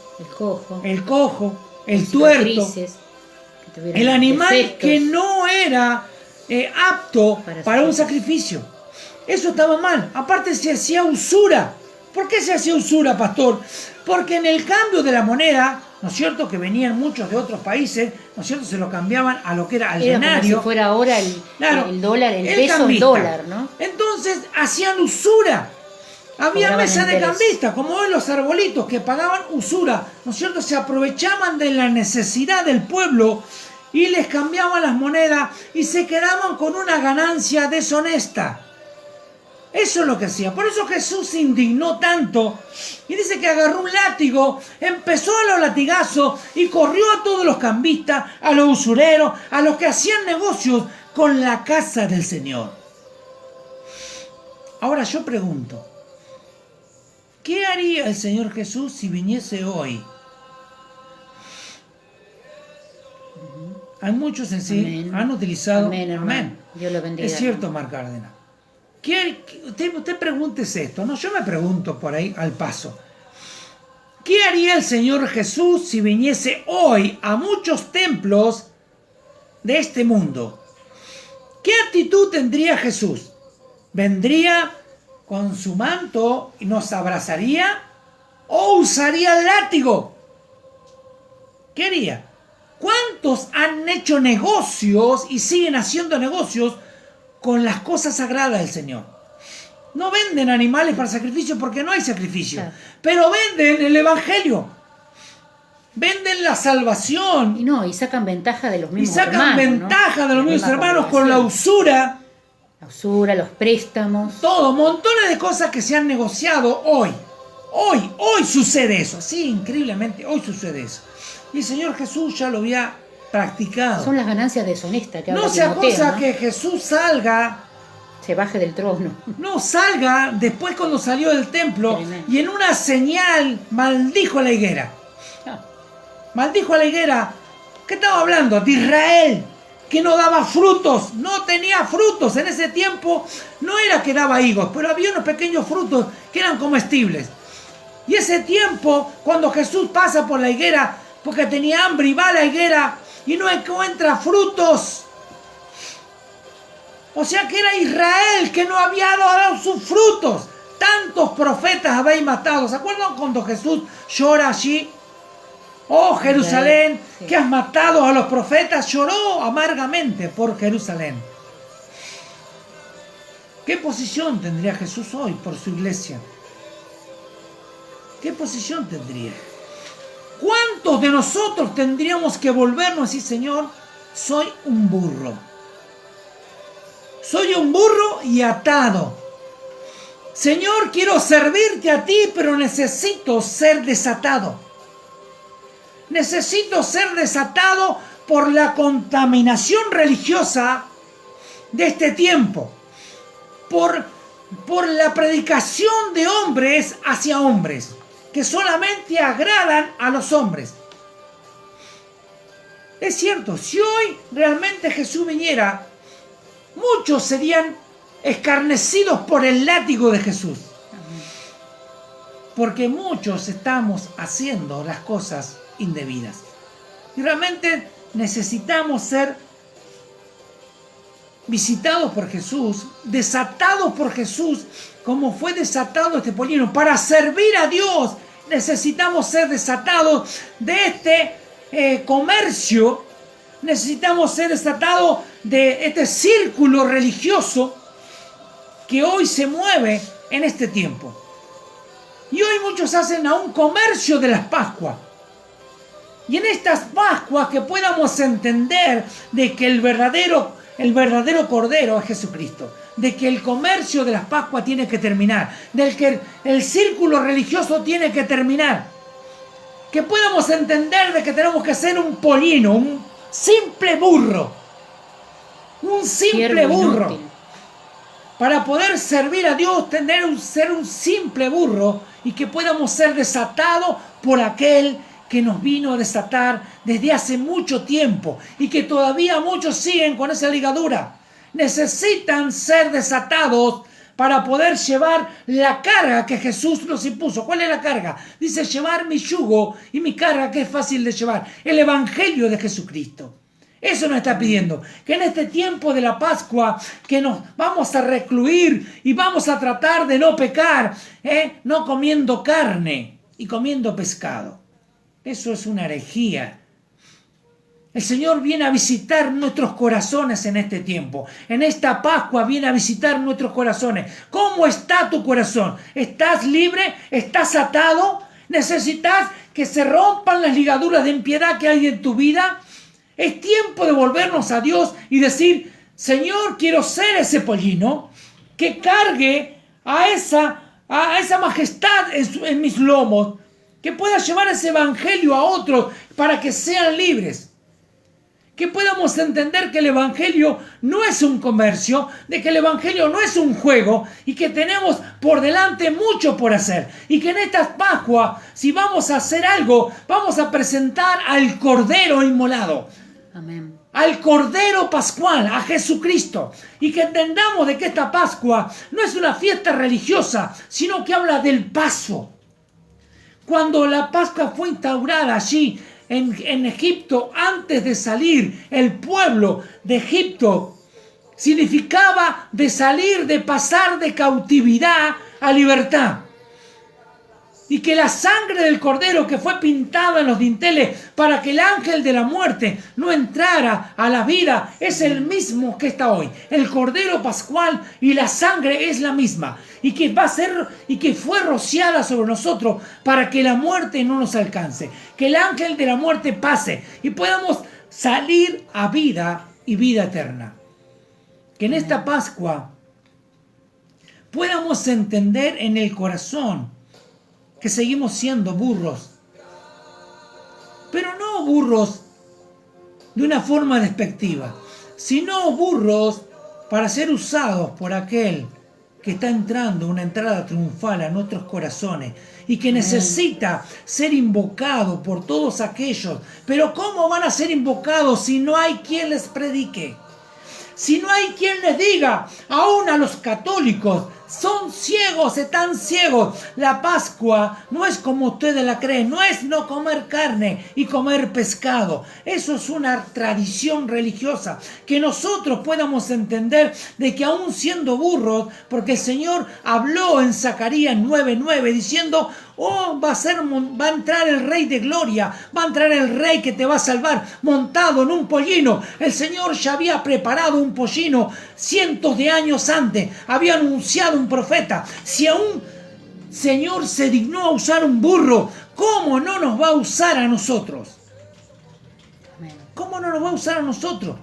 el cojo, el tuerto, tuvieran el animal defectos. que no era apto para un sacrificio. Eso estaba mal. Aparte se hacía usura. ¿Por qué se hacía usura, pastor? Porque en el cambio de la moneda, ¿no es cierto?, que venían muchos de otros países, ¿no es cierto?, se lo cambiaban a lo que era al Era denario. como si fuera ahora Claro, el dólar, el peso en cambista. dólar, ¿no? Entonces hacían usura. Había Cobraban mesa de interés. cambistas, como hoy los arbolitos, que pagaban usura, ¿no es cierto? Se aprovechaban de la necesidad del pueblo y les cambiaban las monedas y se quedaban con una ganancia deshonesta. Eso es lo que hacía. Por eso Jesús se indignó tanto y dice que agarró un látigo, empezó a los latigazos y corrió a todos los cambistas, a los usureros, a los que hacían negocios con la casa del Señor. Ahora yo pregunto, ¿qué haría el Señor Jesús si viniese hoy? Hay muchos en sí Amén. han utilizado... Amén, hermano. Dios lo bendiga. Es cierto, Mar Cárdenas. Usted pregúntese esto, ¿no? Yo me pregunto por ahí al paso. ¿Qué haría el Señor Jesús si viniese hoy a muchos templos de este mundo? ¿Qué actitud tendría Jesús? ¿Vendría con su manto y nos abrazaría? ¿O usaría el látigo? ¿Qué haría? ¿Cuántos han hecho negocios y siguen haciendo negocios con las cosas sagradas del Señor? No venden animales para sacrificio porque no hay sacrificio. Claro. Pero venden el Evangelio. Venden la salvación. Y sacan ventaja de los Y mismos sacan hermanos, ventaja ¿no? de los La mismos misma hermanos con la congregación. usura. La usura, los préstamos. Todo, montones de cosas que se han negociado hoy. Hoy sucede eso. Sí, increíblemente, hoy sucede eso. Y el Señor Jesús ya lo había practicado. Son las ganancias deshonestas que habla No sea Timoteo, cosa ¿no? que Jesús salga, Se baje del trono. no salga después cuando salió del templo Tremendo. y en una señal maldijo a la higuera. Ah, Maldijo a la higuera. ¿Qué estaba hablando? De Israel, que no daba frutos, no tenía frutos. En ese tiempo no era que daba higos, pero había unos pequeños frutos que eran comestibles. Y ese tiempo, cuando Jesús pasa por la higuera, porque tenía hambre y va a la higuera y no encuentra frutos. O sea que era Israel que no había dado sus frutos. Tantos profetas habéis matado. ¿Se acuerdan cuando Jesús llora allí? Oh Jerusalén, Sí. que has matado a los profetas. Lloró amargamente por Jerusalén. ¿Qué posición tendría Jesús hoy por su iglesia? ¿Qué posición tendría? ¿Cuántos de nosotros tendríamos que volvernos así, Señor? Soy un burro. Soy un burro y atado. Señor, quiero servirte a ti, pero necesito ser desatado. Necesito ser desatado por la contaminación religiosa de este tiempo. Por la predicación de hombres hacia hombres, que solamente agradan a los hombres. Es cierto, si hoy realmente Jesús viniera, muchos serían escarnecidos por el látigo de Jesús. Porque muchos estamos haciendo las cosas indebidas. Y realmente necesitamos ser visitados por Jesús, desatados por Jesús, como fue desatado este pollino. Para servir a Dios necesitamos ser desatados de este comercio, necesitamos ser desatados de este círculo religioso que hoy se mueve en este tiempo. Y hoy muchos hacen aún comercio de las Pascuas. Y en estas Pascuas que podamos entender de que el verdadero Cordero es Jesucristo, de que el comercio de las Pascuas tiene que terminar, del que el círculo religioso tiene que terminar, que podamos entender de que tenemos que ser un pollino, un simple burro, siervo inútil. para poder servir a Dios, ser un simple burro y que podamos ser desatados por aquel que nos vino a desatar desde hace mucho tiempo y que todavía muchos siguen con esa ligadura. Necesitan ser desatados para poder llevar la carga que Jesús nos impuso. ¿Cuál es la carga? Dice, llevar mi yugo y mi carga que es fácil de llevar. El Evangelio de Jesucristo. Eso nos está pidiendo, que en este tiempo de la Pascua, que nos vamos a recluir y vamos a tratar de no pecar, no comiendo carne y comiendo pescado. Eso es una herejía. El Señor viene a visitar nuestros corazones en este tiempo. En esta Pascua viene a visitar nuestros corazones. ¿Cómo está tu corazón? ¿Estás libre? ¿Estás atado? ¿Necesitas que se rompan las ligaduras de impiedad que hay en tu vida? Es tiempo de volvernos a Dios y decir, Señor, quiero ser ese pollino que cargue a esa majestad en mis lomos, que pueda llevar ese evangelio a otros para que sean libres. Que podamos entender que el evangelio no es un comercio, de que el evangelio no es un juego y que tenemos por delante mucho por hacer. Y que en esta Pascua, si vamos a hacer algo, vamos a presentar al Cordero inmolado. Amén. Al Cordero Pascual, a Jesucristo. Y que entendamos de que esta Pascua no es una fiesta religiosa, sino que habla del paso. Cuando la Pascua fue instaurada allí en Egipto, antes de salir el pueblo de Egipto, significaba de salir, de pasar de cautividad a libertad. Y que la sangre del Cordero que fue pintada en los dinteles para que el ángel de la muerte no entrara a la vida es el mismo que está hoy. El Cordero Pascual y la sangre es la misma. Y que va a ser, y que fue rociada sobre nosotros para que la muerte no nos alcance. Que el ángel de la muerte pase y podamos salir a vida y vida eterna. Que en esta Pascua podamos entender en el corazón que seguimos siendo burros, pero no burros de una forma despectiva, sino burros para ser usados por aquel que está entrando, una entrada triunfal a nuestros corazones y que necesita ser invocado por todos aquellos. Pero ¿cómo van a ser invocados si no hay quien les predique? Si no hay quien les diga, aún a los católicos, son ciegos, están ciegos. La Pascua no es como ustedes la creen, no es no comer carne y comer pescado. Eso es una tradición religiosa. Que nosotros podamos entender de que aún siendo burros, porque el Señor habló en Zacarías 9:9 diciendo, va a entrar el Rey de Gloria, va a entrar el Rey que te va a salvar montado en un pollino. El Señor ya había preparado un pollino cientos de años antes, había anunciado un profeta. Si aún Señor se dignó a usar un burro, ¿cómo no nos va a usar a nosotros? ¿Cómo no nos va a usar a nosotros?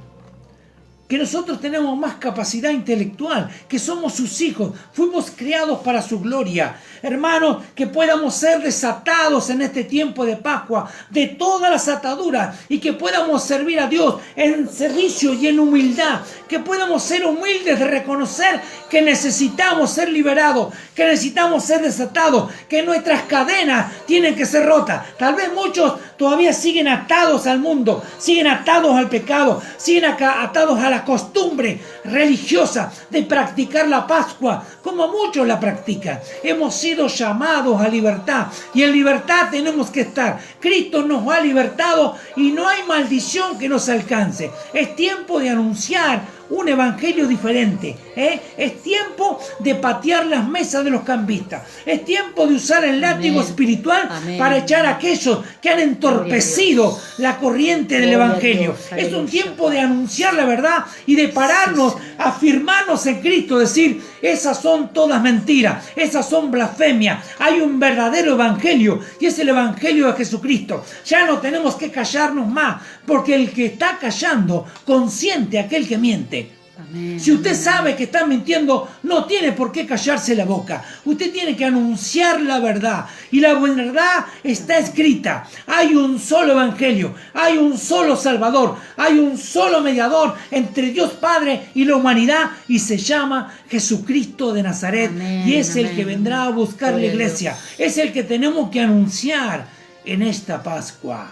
Que nosotros tenemos más capacidad intelectual, que somos sus hijos, fuimos criados para su gloria. Hermanos, que podamos ser desatados en este tiempo de Pascua de todas las ataduras y que podamos servir a Dios en servicio y en humildad, que podamos ser humildes de reconocer que necesitamos ser liberados, que necesitamos ser desatados, que nuestras cadenas tienen que ser rotas. Tal vez muchos todavía siguen atados al mundo, siguen atados al pecado, siguen atados a la costumbre religiosa de practicar la Pascua, como muchos la practican. Hemos sido llamados a libertad y en libertad tenemos que estar. Cristo nos ha libertado y no hay maldición que nos alcance. Es tiempo de anunciar un evangelio diferente. Es tiempo de patear las mesas de los cambistas. Es tiempo de usar el látigo espiritual para echar a aquellos que han entorpecido la corriente del evangelio. Es un tiempo de anunciar la verdad y de pararnos, afirmarnos en Cristo, decir, esas son todas mentiras, esas son blasfemias. Hay un verdadero evangelio y es el evangelio de Jesucristo. Ya no tenemos que callarnos más, porque el que está callando consiente aquel que miente. Amén. Si usted sabe que está mintiendo, no tiene por qué callarse la boca. Usted tiene que anunciar la verdad. Y la verdad está escrita. Hay un solo evangelio. Hay un solo Salvador. Hay un solo mediador entre Dios Padre y la humanidad. Y se llama Jesucristo de Nazaret. Amén, y es el amén. que vendrá a buscar Gloria la a iglesia. Dios. Es el que tenemos que anunciar en esta Pascua.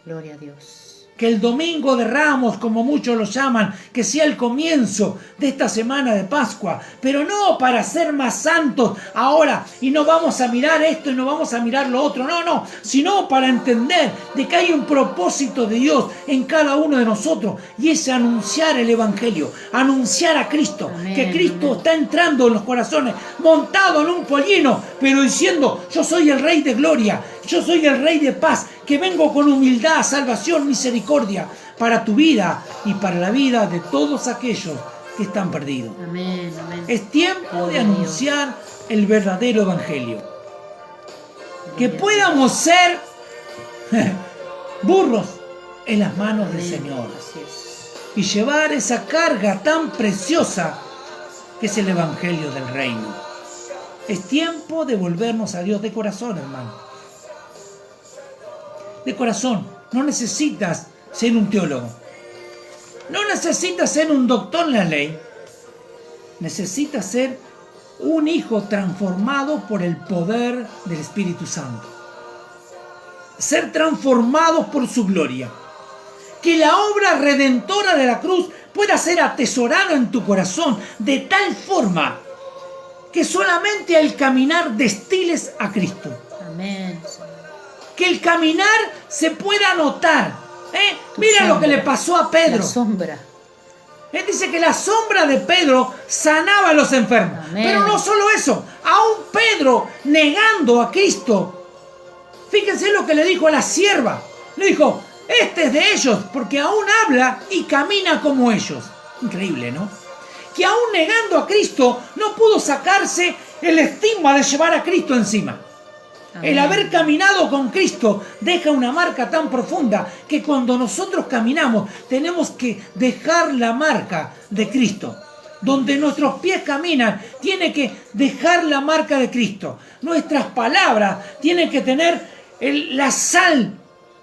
Gloria a Dios. que el domingo de Ramos, como muchos lo llaman, que sea el comienzo de esta semana de Pascua, pero no para ser más santos ahora y no vamos a mirar esto y no vamos a mirar lo otro, no, sino para entender de que hay un propósito de Dios en cada uno de nosotros y es anunciar el Evangelio, anunciar a Cristo, Amén, que Cristo amén. está entrando en los corazones, montado en un pollino, pero diciendo: yo soy el Rey de Gloria, yo soy el Rey de paz, que vengo con humildad, salvación, misericordia para tu vida y para la vida de todos aquellos que están perdidos. Amén, amén. Es tiempo de Gloria a Dios. anunciar el verdadero Evangelio. Que Gloria a podamos ser burros en las manos del Amén. Señor Así es. y llevar esa carga tan preciosa que es el Evangelio del Reino. Es tiempo de volvernos a Dios de corazón, hermano. De corazón. No necesitas ser un teólogo. No necesitas ser un doctor en la ley. Necesitas ser un hijo transformado por el poder del Espíritu Santo. Ser transformados por su gloria. Que la obra redentora de la cruz pueda ser atesorada en tu corazón de tal forma que solamente al caminar destiles a Cristo. Amén, Señor. Que el caminar se pueda notar. Mira lo que le pasó a Pedro. La sombra. Él dice que la sombra de Pedro sanaba a los enfermos. Amén. Pero no solo eso, aún Pedro negando a Cristo. Fíjense lo que le dijo a la sierva. Le dijo: este es de ellos, porque aún habla y camina como ellos. Increíble, ¿no? Que aún negando a Cristo no pudo sacarse el estigma de llevar a Cristo encima. Amén. El haber caminado con Cristo deja una marca tan profunda que cuando nosotros caminamos tenemos que dejar la marca de Cristo. Donde nuestros pies caminan, tiene que dejar la marca de Cristo. Nuestras palabras tienen que tener la sal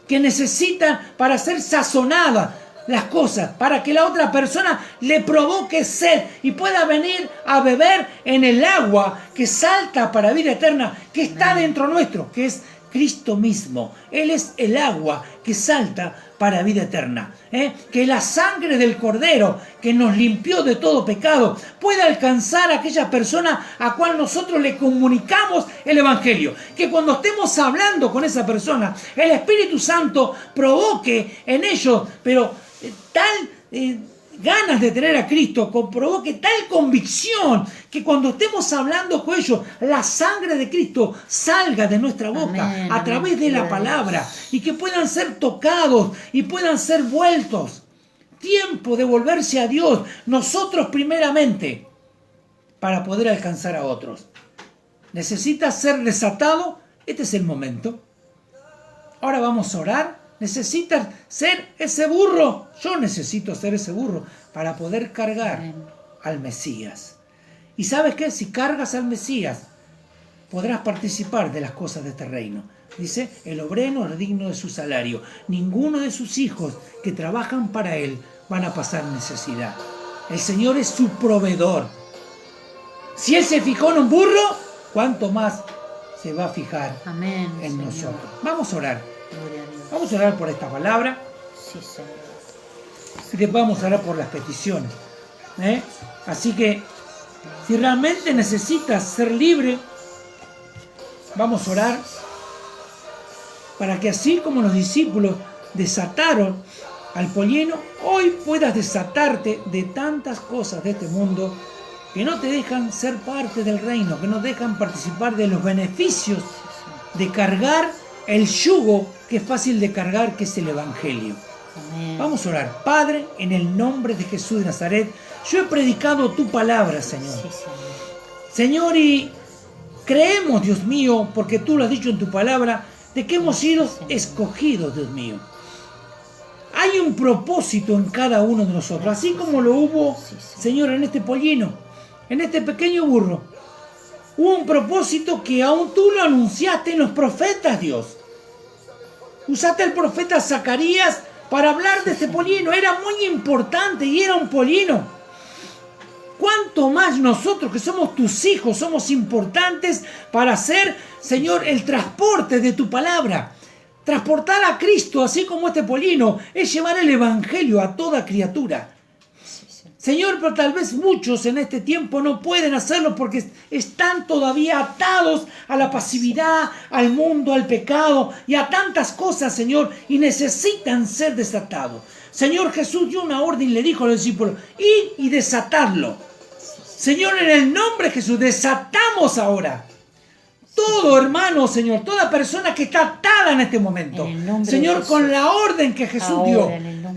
que necesitan para ser sazonadas las cosas, para que la otra persona le provoque sed y pueda venir a beber en el agua que salta para vida eterna, que está dentro nuestro, que es Cristo mismo. Él es el agua que salta para vida eterna. Que la sangre del Cordero que nos limpió de todo pecado pueda alcanzar a aquella persona a cual nosotros le comunicamos el Evangelio. Que cuando estemos hablando con esa persona, el Espíritu Santo provoque en ellos, pero ganas de tener a Cristo, provoque tal convicción que cuando estemos hablando con ellos, la sangre de Cristo salga de nuestra boca. Amén, a través de la palabra, y que puedan ser tocados y puedan ser vueltos. Tiempo de volverse a Dios, nosotros primeramente, para poder alcanzar a otros. ¿Necesitas ser desatado? Este es el momento. Ahora vamos a orar. ¿Necesitas ser ese burro? Yo necesito ser ese burro para poder cargar Amén. al Mesías. ¿Y sabes qué? Si cargas al Mesías, podrás participar de las cosas de este reino. Dice: el obrero es digno de su salario. Ninguno de sus hijos que trabajan para él van a pasar necesidad. El Señor es su proveedor. Si Él se fijó en un burro, ¿cuánto más se va a fijar Amén, en Señor. nosotros? Vamos a orar. Gloria a Dios. Vamos a orar por esta palabra. Sí, Señor. Y después vamos a orar por las peticiones. Así que, si realmente necesitas ser libre, vamos a orar para que, así como los discípulos desataron al pollino, hoy puedas desatarte de tantas cosas de este mundo que no te dejan ser parte del reino, que no dejan participar de los beneficios de cargar el yugo que es fácil de cargar, que es el Evangelio. Amén. Vamos a orar. Padre, en el nombre de Jesús de Nazaret, yo he predicado tu palabra, Señor. Sí, Señor. Señor, y creemos, Dios mío, porque tú lo has dicho en tu palabra, de que hemos sido escogidos, Dios mío. Hay un propósito en cada uno de nosotros, así como lo hubo, Señor, en este pollino, en este pequeño burro. Hubo un propósito que aún tú lo anunciaste en los profetas, Dios. Usaste al profeta Zacarías para hablar de este pollino. Era muy importante y era un pollino. ¿Cuánto más nosotros, que somos tus hijos, somos importantes para hacer, Señor, el transporte de tu palabra? Transportar a Cristo, así como este pollino, es llevar el Evangelio a toda criatura. Señor, pero tal vez muchos en este tiempo no pueden hacerlo porque están todavía atados a la pasividad, al mundo, al pecado y a tantas cosas, Señor, y necesitan ser desatados. Señor, Jesús dio una orden y le dijo a los discípulos, id y desatadlo. Señor, en el nombre de Jesús, desatamos ahora. Todo hermano, Señor, toda persona que está atada en este momento, Señor, con la orden que Jesús dio,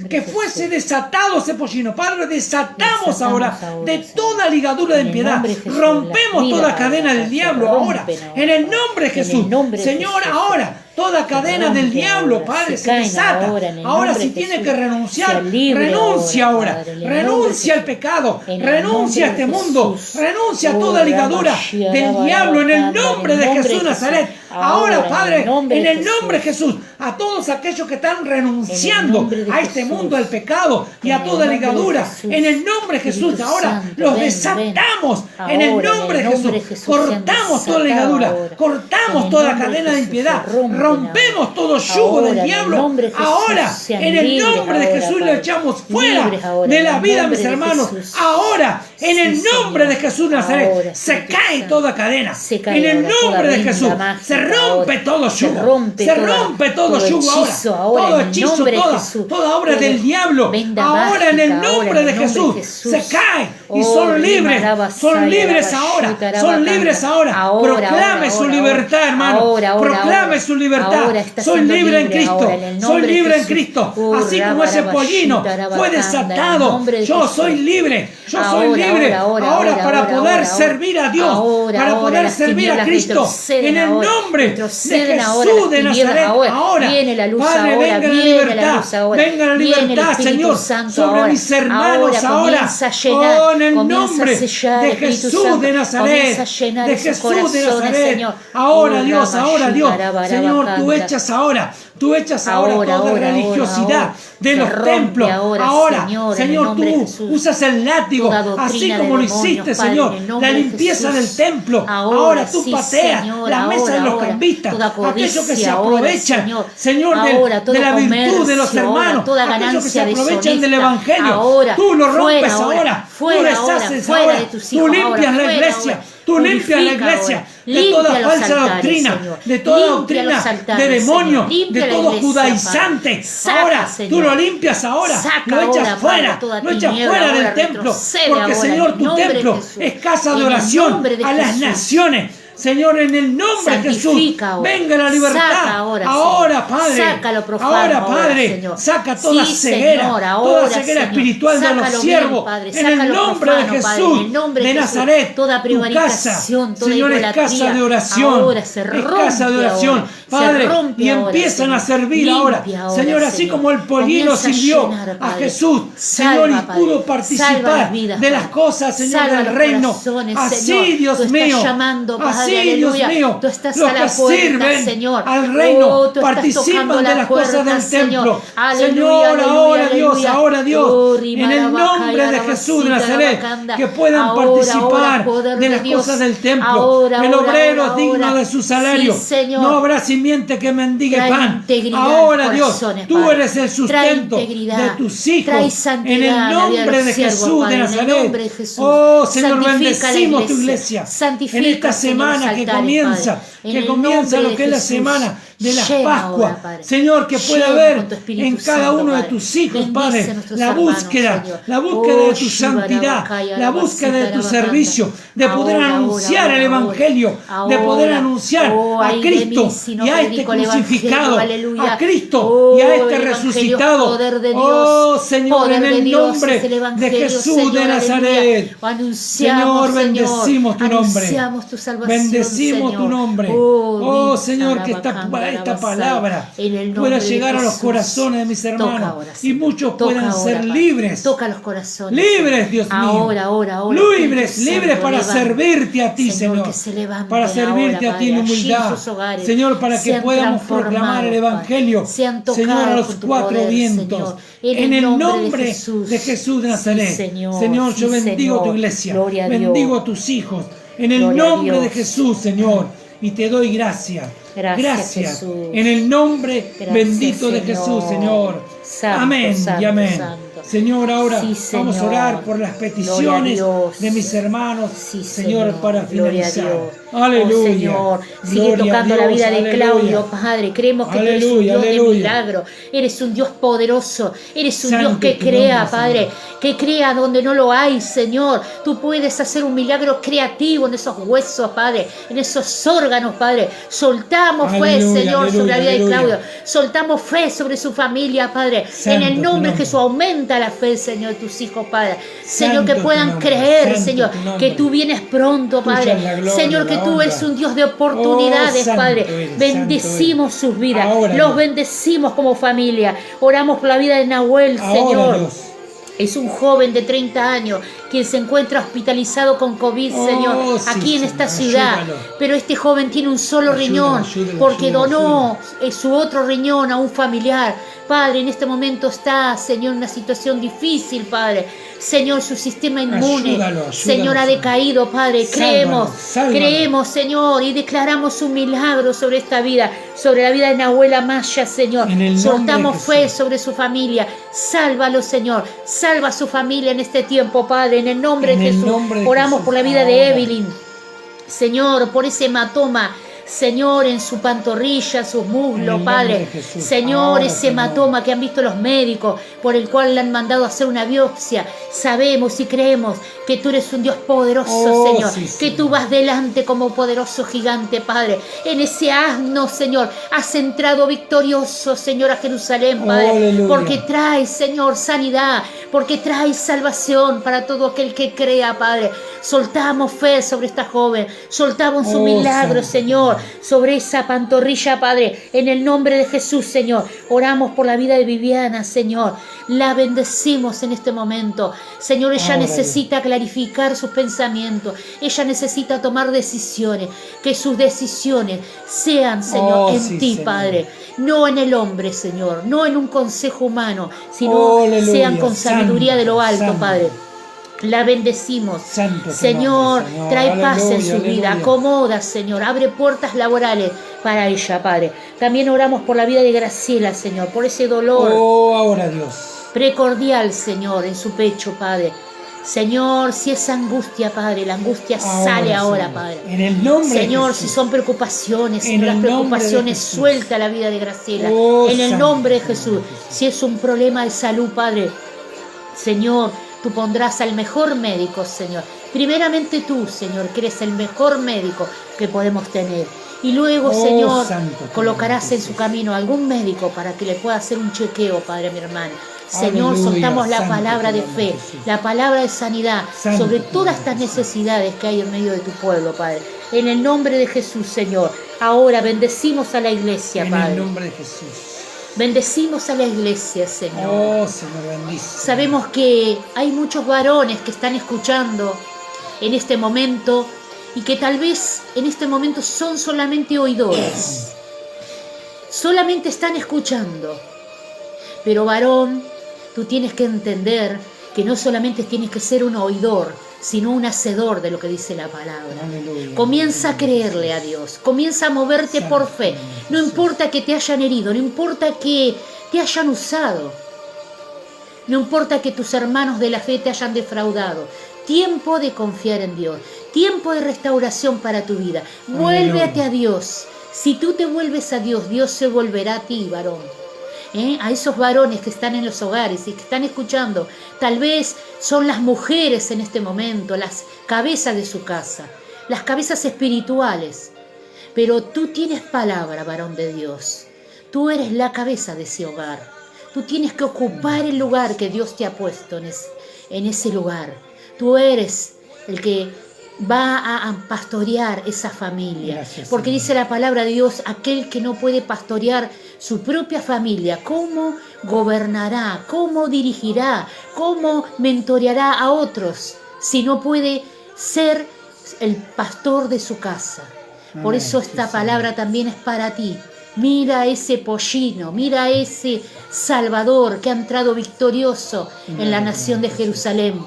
que fuese desatado ese pollino. Padre, desatamos ahora de toda ligadura de impiedad. Rompemos toda cadena del diablo ahora, en el nombre de Jesús. Señor, ahora toda cadena del diablo, Padre, se desata. Ahora si tiene que renunciar, renuncia ahora. Renuncia al pecado, renuncia a este mundo, renuncia a toda ligadura del diablo en el nombre de Jesús Nazaret. Ahora, Padre, en el nombre de Jesús, a todos aquellos que están renunciando a este mundo, al pecado y a toda ligadura, en el nombre de Jesús, ahora los desatamos en el nombre de Jesús. Cortamos toda ligadura, cortamos toda cadena de impiedad, rompemos todo yugo del diablo. Ahora, en el nombre de Jesús, lo echamos fuera de la vida, mis hermanos. Ahora, en el nombre de Jesús Nazaret, se cae toda cadena. En el nombre de Jesús, se rompe todo yugo. Se rompe todo yugo ahora. Todo hechizo, toda obra del diablo. Ahora, en el nombre de Jesús, se cae y son libres. Son libres ahora. Son libres ahora. Proclame su libertad, hermano. Proclame su libertad. Soy libre en Cristo. Soy libre en Cristo. Así como ese pollino fue desatado. Yo soy libre. Yo soy libre ahora para poder servir a Dios. Para poder servir a Cristo. En el nombre de Jesús de Nazaret. Ahora, Padre, venga la libertad. Venga la libertad, Señor, sobre mis hermanos ahora. Oh, en el nombre de Jesús de Nazaret. De Jesús de Nazaret. Ahora, Dios, ahora, Dios. Señor, tú echas ahora toda religiosidad de los templos. Ahora, Señor, tú usas el látigo, así como lo hiciste, Señor, la limpieza del templo. Ahora tú pateas la mesa de los cambistas, aquellos que se aprovechan, Señor, de la virtud de los hermanos, aquellos que se aprovechan del Evangelio. Tú lo rompes ahora, tú deshaces ahora, tú limpias la iglesia. Tú limpias la iglesia de toda falsa doctrina, de toda doctrina de demonio, de todo judaizante. Ahora, tú lo limpias ahora, lo echas fuera, del templo, porque Señor, tu templo es casa de oración a las naciones. Ceñor, en el nombre de Jesús, venga la libertad. Ahora, Padre, ahora, Padre, saca toda ceguera, toda ceguera espiritual de los siervos. En el nombre de Jesús de Nazaret, tu casa, Señor, es casa de oración. Es casa de oración, Padre, y empiezan a servir ahora. Señor, así como el pollino sirvió a Jesús, Señor, y pudo participar de las cosas, Señor, del reino. Así, Dios mío, así, Dios mío, los que sirven Señor, al reino participan de las cosas del templo. Señor, ahora Dios, en el nombre de Jesús de Nazaret, que puedan participar de las cosas del templo. El obrero es digno de su salario. No habrá simiente que mendigue pan. Ahora, Dios, tú eres el sustento de tus hijos. En el nombre deJesús de Nazaret. Oh, Señor, bendecimos tu iglesia en esta semana que comienza lo que es la semana de la Pascua. Señor, que pueda haber en cada uno de tus hijos, Padre, la búsqueda de tu santidad, la búsqueda de tu servicio, de poder anunciar el Evangelio, de poder anunciar a Cristo y a este crucificado, a Cristo y a este resucitado. Oh, Señor, en el nombre de Jesús de Nazaret. Señor, bendecimos tu nombre. Bendecimos tu nombre. Oh, Señor, que esta palabra pueda llegar a los corazones de mis hermanos y muchos puedan ser libres. Toca los corazones. Libres, Dios mío. Libres para servirte a ti, Señor. Para servirte a ti en humildad. Señor, para que podamos proclamar el Evangelio, Señor, a los cuatro vientos. En el nombre de Jesús de Nazaret. Señor, yo bendigo tu iglesia. Bendigo a tus hijos. En el nombre de Jesús, Señor. y te doy gracias. Gracias, Jesús. En el nombre bendito de Jesús, Señor. Santo, Amén santo, y amén. santo. Señor, ahora Sí, vamos a Señor. orar por las peticiones de mis hermanos, Sí, Señor, para Gloria a finalizar. Dios. Aleluya. Oh, Señor, sigue Gloria a tocando la Dios, vida de aleluya. Claudio, Padre. Creemos que tú eres un Aleluya, Dios de aleluya. milagro. Eres un Dios poderoso. Eres un Santo Dios que tu crea, nombre, Padre. Señor. Que crea donde no lo hay, Señor. Tú puedes hacer un milagro creativo en esos huesos, Padre. En esos órganos, Padre. Soltamos fe, Aleluya, Señor, aleluya, sobre la vida de aleluya. Claudio. Soltamos fe sobre su familia, Padre. Santo en el tu nombre de nombre. Jesús, aumenta la fe, Señor, de tus hijos, Padre. Señor, Santo que tu puedan nombre, creer, santo Señor, tu nombre. que tú vienes pronto, Tuya Padre. es la gloria, Señor, que la tú honra. eres un Dios de oportunidades, Oh, santo Padre. eres, Bendecimos santo sus vidas. Ahora, Los Dios. bendecimos como familia. Oramos por la vida de Nahuel, Ahora, Señor. Dios. Es un joven de 30 años quien se encuentra hospitalizado con COVID, Oh, Señor, sí, aquí en esta Señor, ciudad. ayúdalo. Pero este joven tiene un solo Ayúdalo, riñón ayúdalo, porque ayúdalo, donó su otro riñón a un familiar. Padre, en este momento está, Señor, en una situación difícil, Padre. Señor, su sistema inmune, Ayúdalo, Señor, ha Señor. decaído, Padre. Sálvalo, sálvalo. Creemos, Señor, y declaramos un milagro sobre esta vida, sobre la vida de Nahuel Amaya, Señor. En el nombre Soltamos de fe Jesús. sobre su familia. Sálvalo, Señor. Salva a su familia en este tiempo, Padre. En el nombre En de el Jesús. nombre de Oramos Jesús. por la vida de Ahora. Evelyn. Señor, por ese hematoma, Señor, en su pantorrilla, sus En muslos, el nombre Padre. de Jesús. Señor, Ahora, ese Señor. hematoma que han visto los médicos, por el cual le han mandado a hacer una biopsia. Sabemos y creemos que tú eres un Dios poderoso, Oh, Señor. sí, Que Señor. tú vas delante como poderoso gigante, Padre. En ese asno, Señor, has entrado victorioso, Señor, a Jerusalén, Padre. Aleluya. Porque traes, Señor, sanidad. Porque traes salvación para todo aquel que crea, Padre. Soltamos fe sobre esta joven. Soltamos un Oh, milagro, santo. Señor, sobre esa pantorrilla, Padre. En el nombre de Jesús, Señor. Oramos por la vida de Viviana, Señor. La bendecimos en este momento. Señor, ella Ahora, necesita clarificar sus pensamientos. Ella necesita tomar decisiones. Que sus decisiones sean, Señor, Oh, en sí, ti, Señor. Padre. No en el hombre, Señor. No en un consejo humano, sino Aleluya. sean con sabiduría de lo alto, Santo. Padre. La bendecimos. Santo tu Señor, nombre, Señor. trae paz en Aleluya, su vida. aleluya. Acomoda, Señor. Abre puertas laborales para ella, Padre. También oramos por la vida de Graciela, Señor. Por ese dolor Oh, ahora, Dios. precordial, Señor, en su pecho, Padre. Señor, si es angustia, Padre, la angustia sale ahora, Señor. Padre. En el nombre Señor, de si Jesús. son preocupaciones, En Señor, las el nombre de preocupaciones, Jesús. suelta la vida de Graciela. Oh, En el santo nombre de nombre de Jesús. Jesús. Si es un problema de salud, Padre, Señor, tú pondrás al mejor médico, Señor. Primeramente tú, Señor, que eres el mejor médico que podemos tener. Y luego, Oh, Señor, santo colocarás nombre, en su Jesús. camino algún médico para que le pueda hacer un chequeo, Padre, a mi hermano. Señor, Aleluya, soltamos la santo palabra tu de nombre, fe, Jesús. la palabra de sanidad Santo sobre tu todas nombre, estas Jesús. necesidades que hay en medio de tu pueblo, Padre. En el nombre de Jesús, Señor. Ahora bendecimos a la iglesia, En Padre. el nombre de Jesús. Bendecimos a la iglesia, Señor. Oh, Señor, bendice. Sabemos que hay muchos varones que están escuchando en este momento y que tal vez en este momento son solamente oidores. Solamente están escuchando. Pero varón, tú tienes que entender que no solamente tienes que ser un oidor, sino un hacedor de lo que dice la palabra. Aleluya. Comienza a creerle a Dios, comienza a moverte por fe. No importa que te hayan herido, no importa que te hayan usado, no importa que tus hermanos de la fe te hayan defraudado. Tiempo de confiar en Dios, tiempo de restauración para tu vida. Vuélvete a Dios. Si tú te vuelves a Dios, Dios se volverá a ti, varón. A esos varones que están en los hogares y que están escuchando, tal vez son las mujeres en este momento, las cabezas de su casa, las cabezas espirituales. Pero tú tienes palabra, varón de Dios. Tú eres la cabeza de ese hogar. Tú tienes que ocupar el lugar que Dios te ha puesto en ese lugar. Tú eres el que va a pastorear esa familia. Gracias, porque Señor. dice la palabra de Dios, aquel que no puede pastorear su propia familia, ¿cómo gobernará? ¿Cómo dirigirá? ¿Cómo mentoreará a otros si no puede ser el pastor de su casa? Por Amén, eso sí, esta Señor. palabra también es para ti. Mira ese pollino, mira ese Salvador que ha entrado victorioso en la nación de Jerusalén.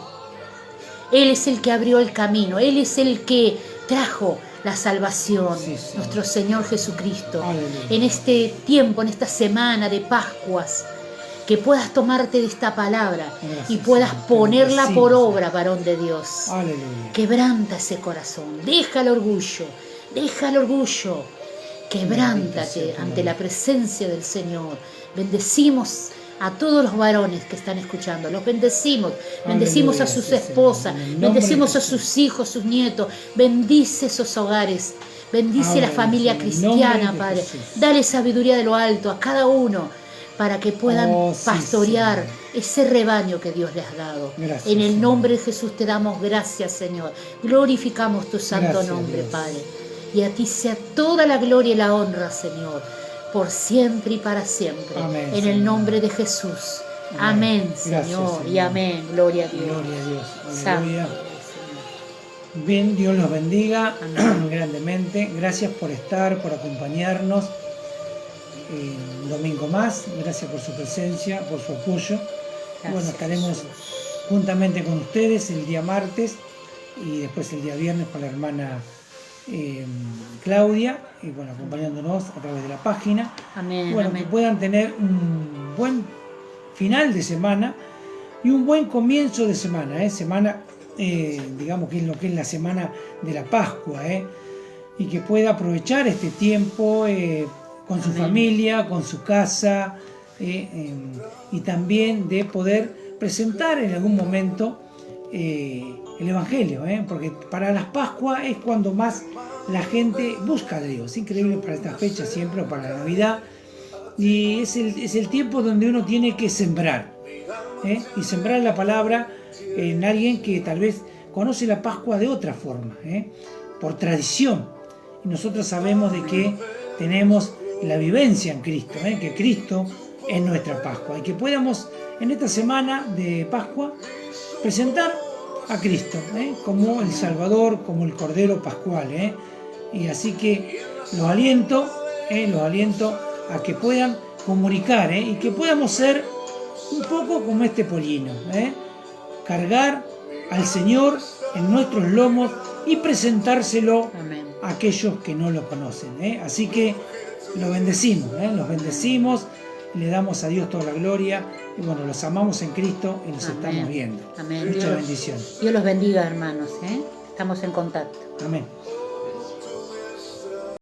Él es el que abrió el camino, Él es el que trajo la salvación, Sí, sí. nuestro Señor Jesucristo. Aleluya. En este tiempo, en esta semana de Pascuas, que puedas tomarte de esta palabra Gracias, y puedas Señor. ponerla Te por bendecimos, obra, varón de Dios. Aleluya. Quebranta ese corazón, deja el orgullo, deja el orgullo. Quebrántate ante la presencia del Señor. Bendecimos a todos los varones que están escuchando, los bendecimos, bendecimos a sus sí, esposas, Señor. En el nombre bendecimos de a sus hijos, sus nietos, bendice esos hogares, bendice la familia en el cristiana, nombre de Padre, Jesús. dale sabiduría de lo alto a cada uno para que puedan Sí, pastorear Señor. ese rebaño que Dios les ha dado. Gracias, En el Señor. nombre de Jesús te damos gracias, Señor, glorificamos tu santo Gracias, nombre, Dios. Padre, y a ti sea toda la gloria y la honra, Señor, por siempre y para siempre. Amén, En Señor. el nombre de Jesús. Amén, Gracias, Señor, y Señor. amén. Gloria a Dios. Gloria a Dios. Santo Aleluya. eres, Señor. Bien, Dios los bendiga Amén. grandemente. Gracias por estar, por acompañarnos un domingo más. Gracias por su presencia, por su apoyo. Gracias, Bueno, estaremos Jesús. juntamente con ustedes el día martes y después el día viernes con la hermana Claudia, y bueno, acompañándonos a través de la página. Amén, Bueno, amén. que puedan tener un buen final de semana y un buen comienzo de semana, digamos que es lo que es la semana de la Pascua, y que pueda aprovechar este tiempo con su Amén. familia, con su casa, y también de poder presentar en algún momento el Evangelio, porque para las Pascuas es cuando más la gente busca a Dios. Increíble para esta fecha siempre, o para la Navidad, y es el tiempo donde uno tiene que sembrar, y sembrar la palabra en alguien que tal vez conoce la Pascua de otra forma, por tradición, y nosotros sabemos de que tenemos la vivencia en Cristo, que Cristo es nuestra Pascua, y que podamos en esta semana de Pascua presentar a Cristo como el Salvador, como el Cordero Pascual, y así que los aliento a que puedan comunicar, y que podamos ser un poco como este pollino, cargar al Señor en nuestros lomos y presentárselo Amén. a aquellos que no lo conocen, así que los bendecimos, le damos a Dios toda la gloria, y bueno, los amamos en Cristo y nos Amén. estamos viendo. Amén. Mucha Dios- bendición. Dios los bendiga, hermanos. Estamos en contacto. Amén.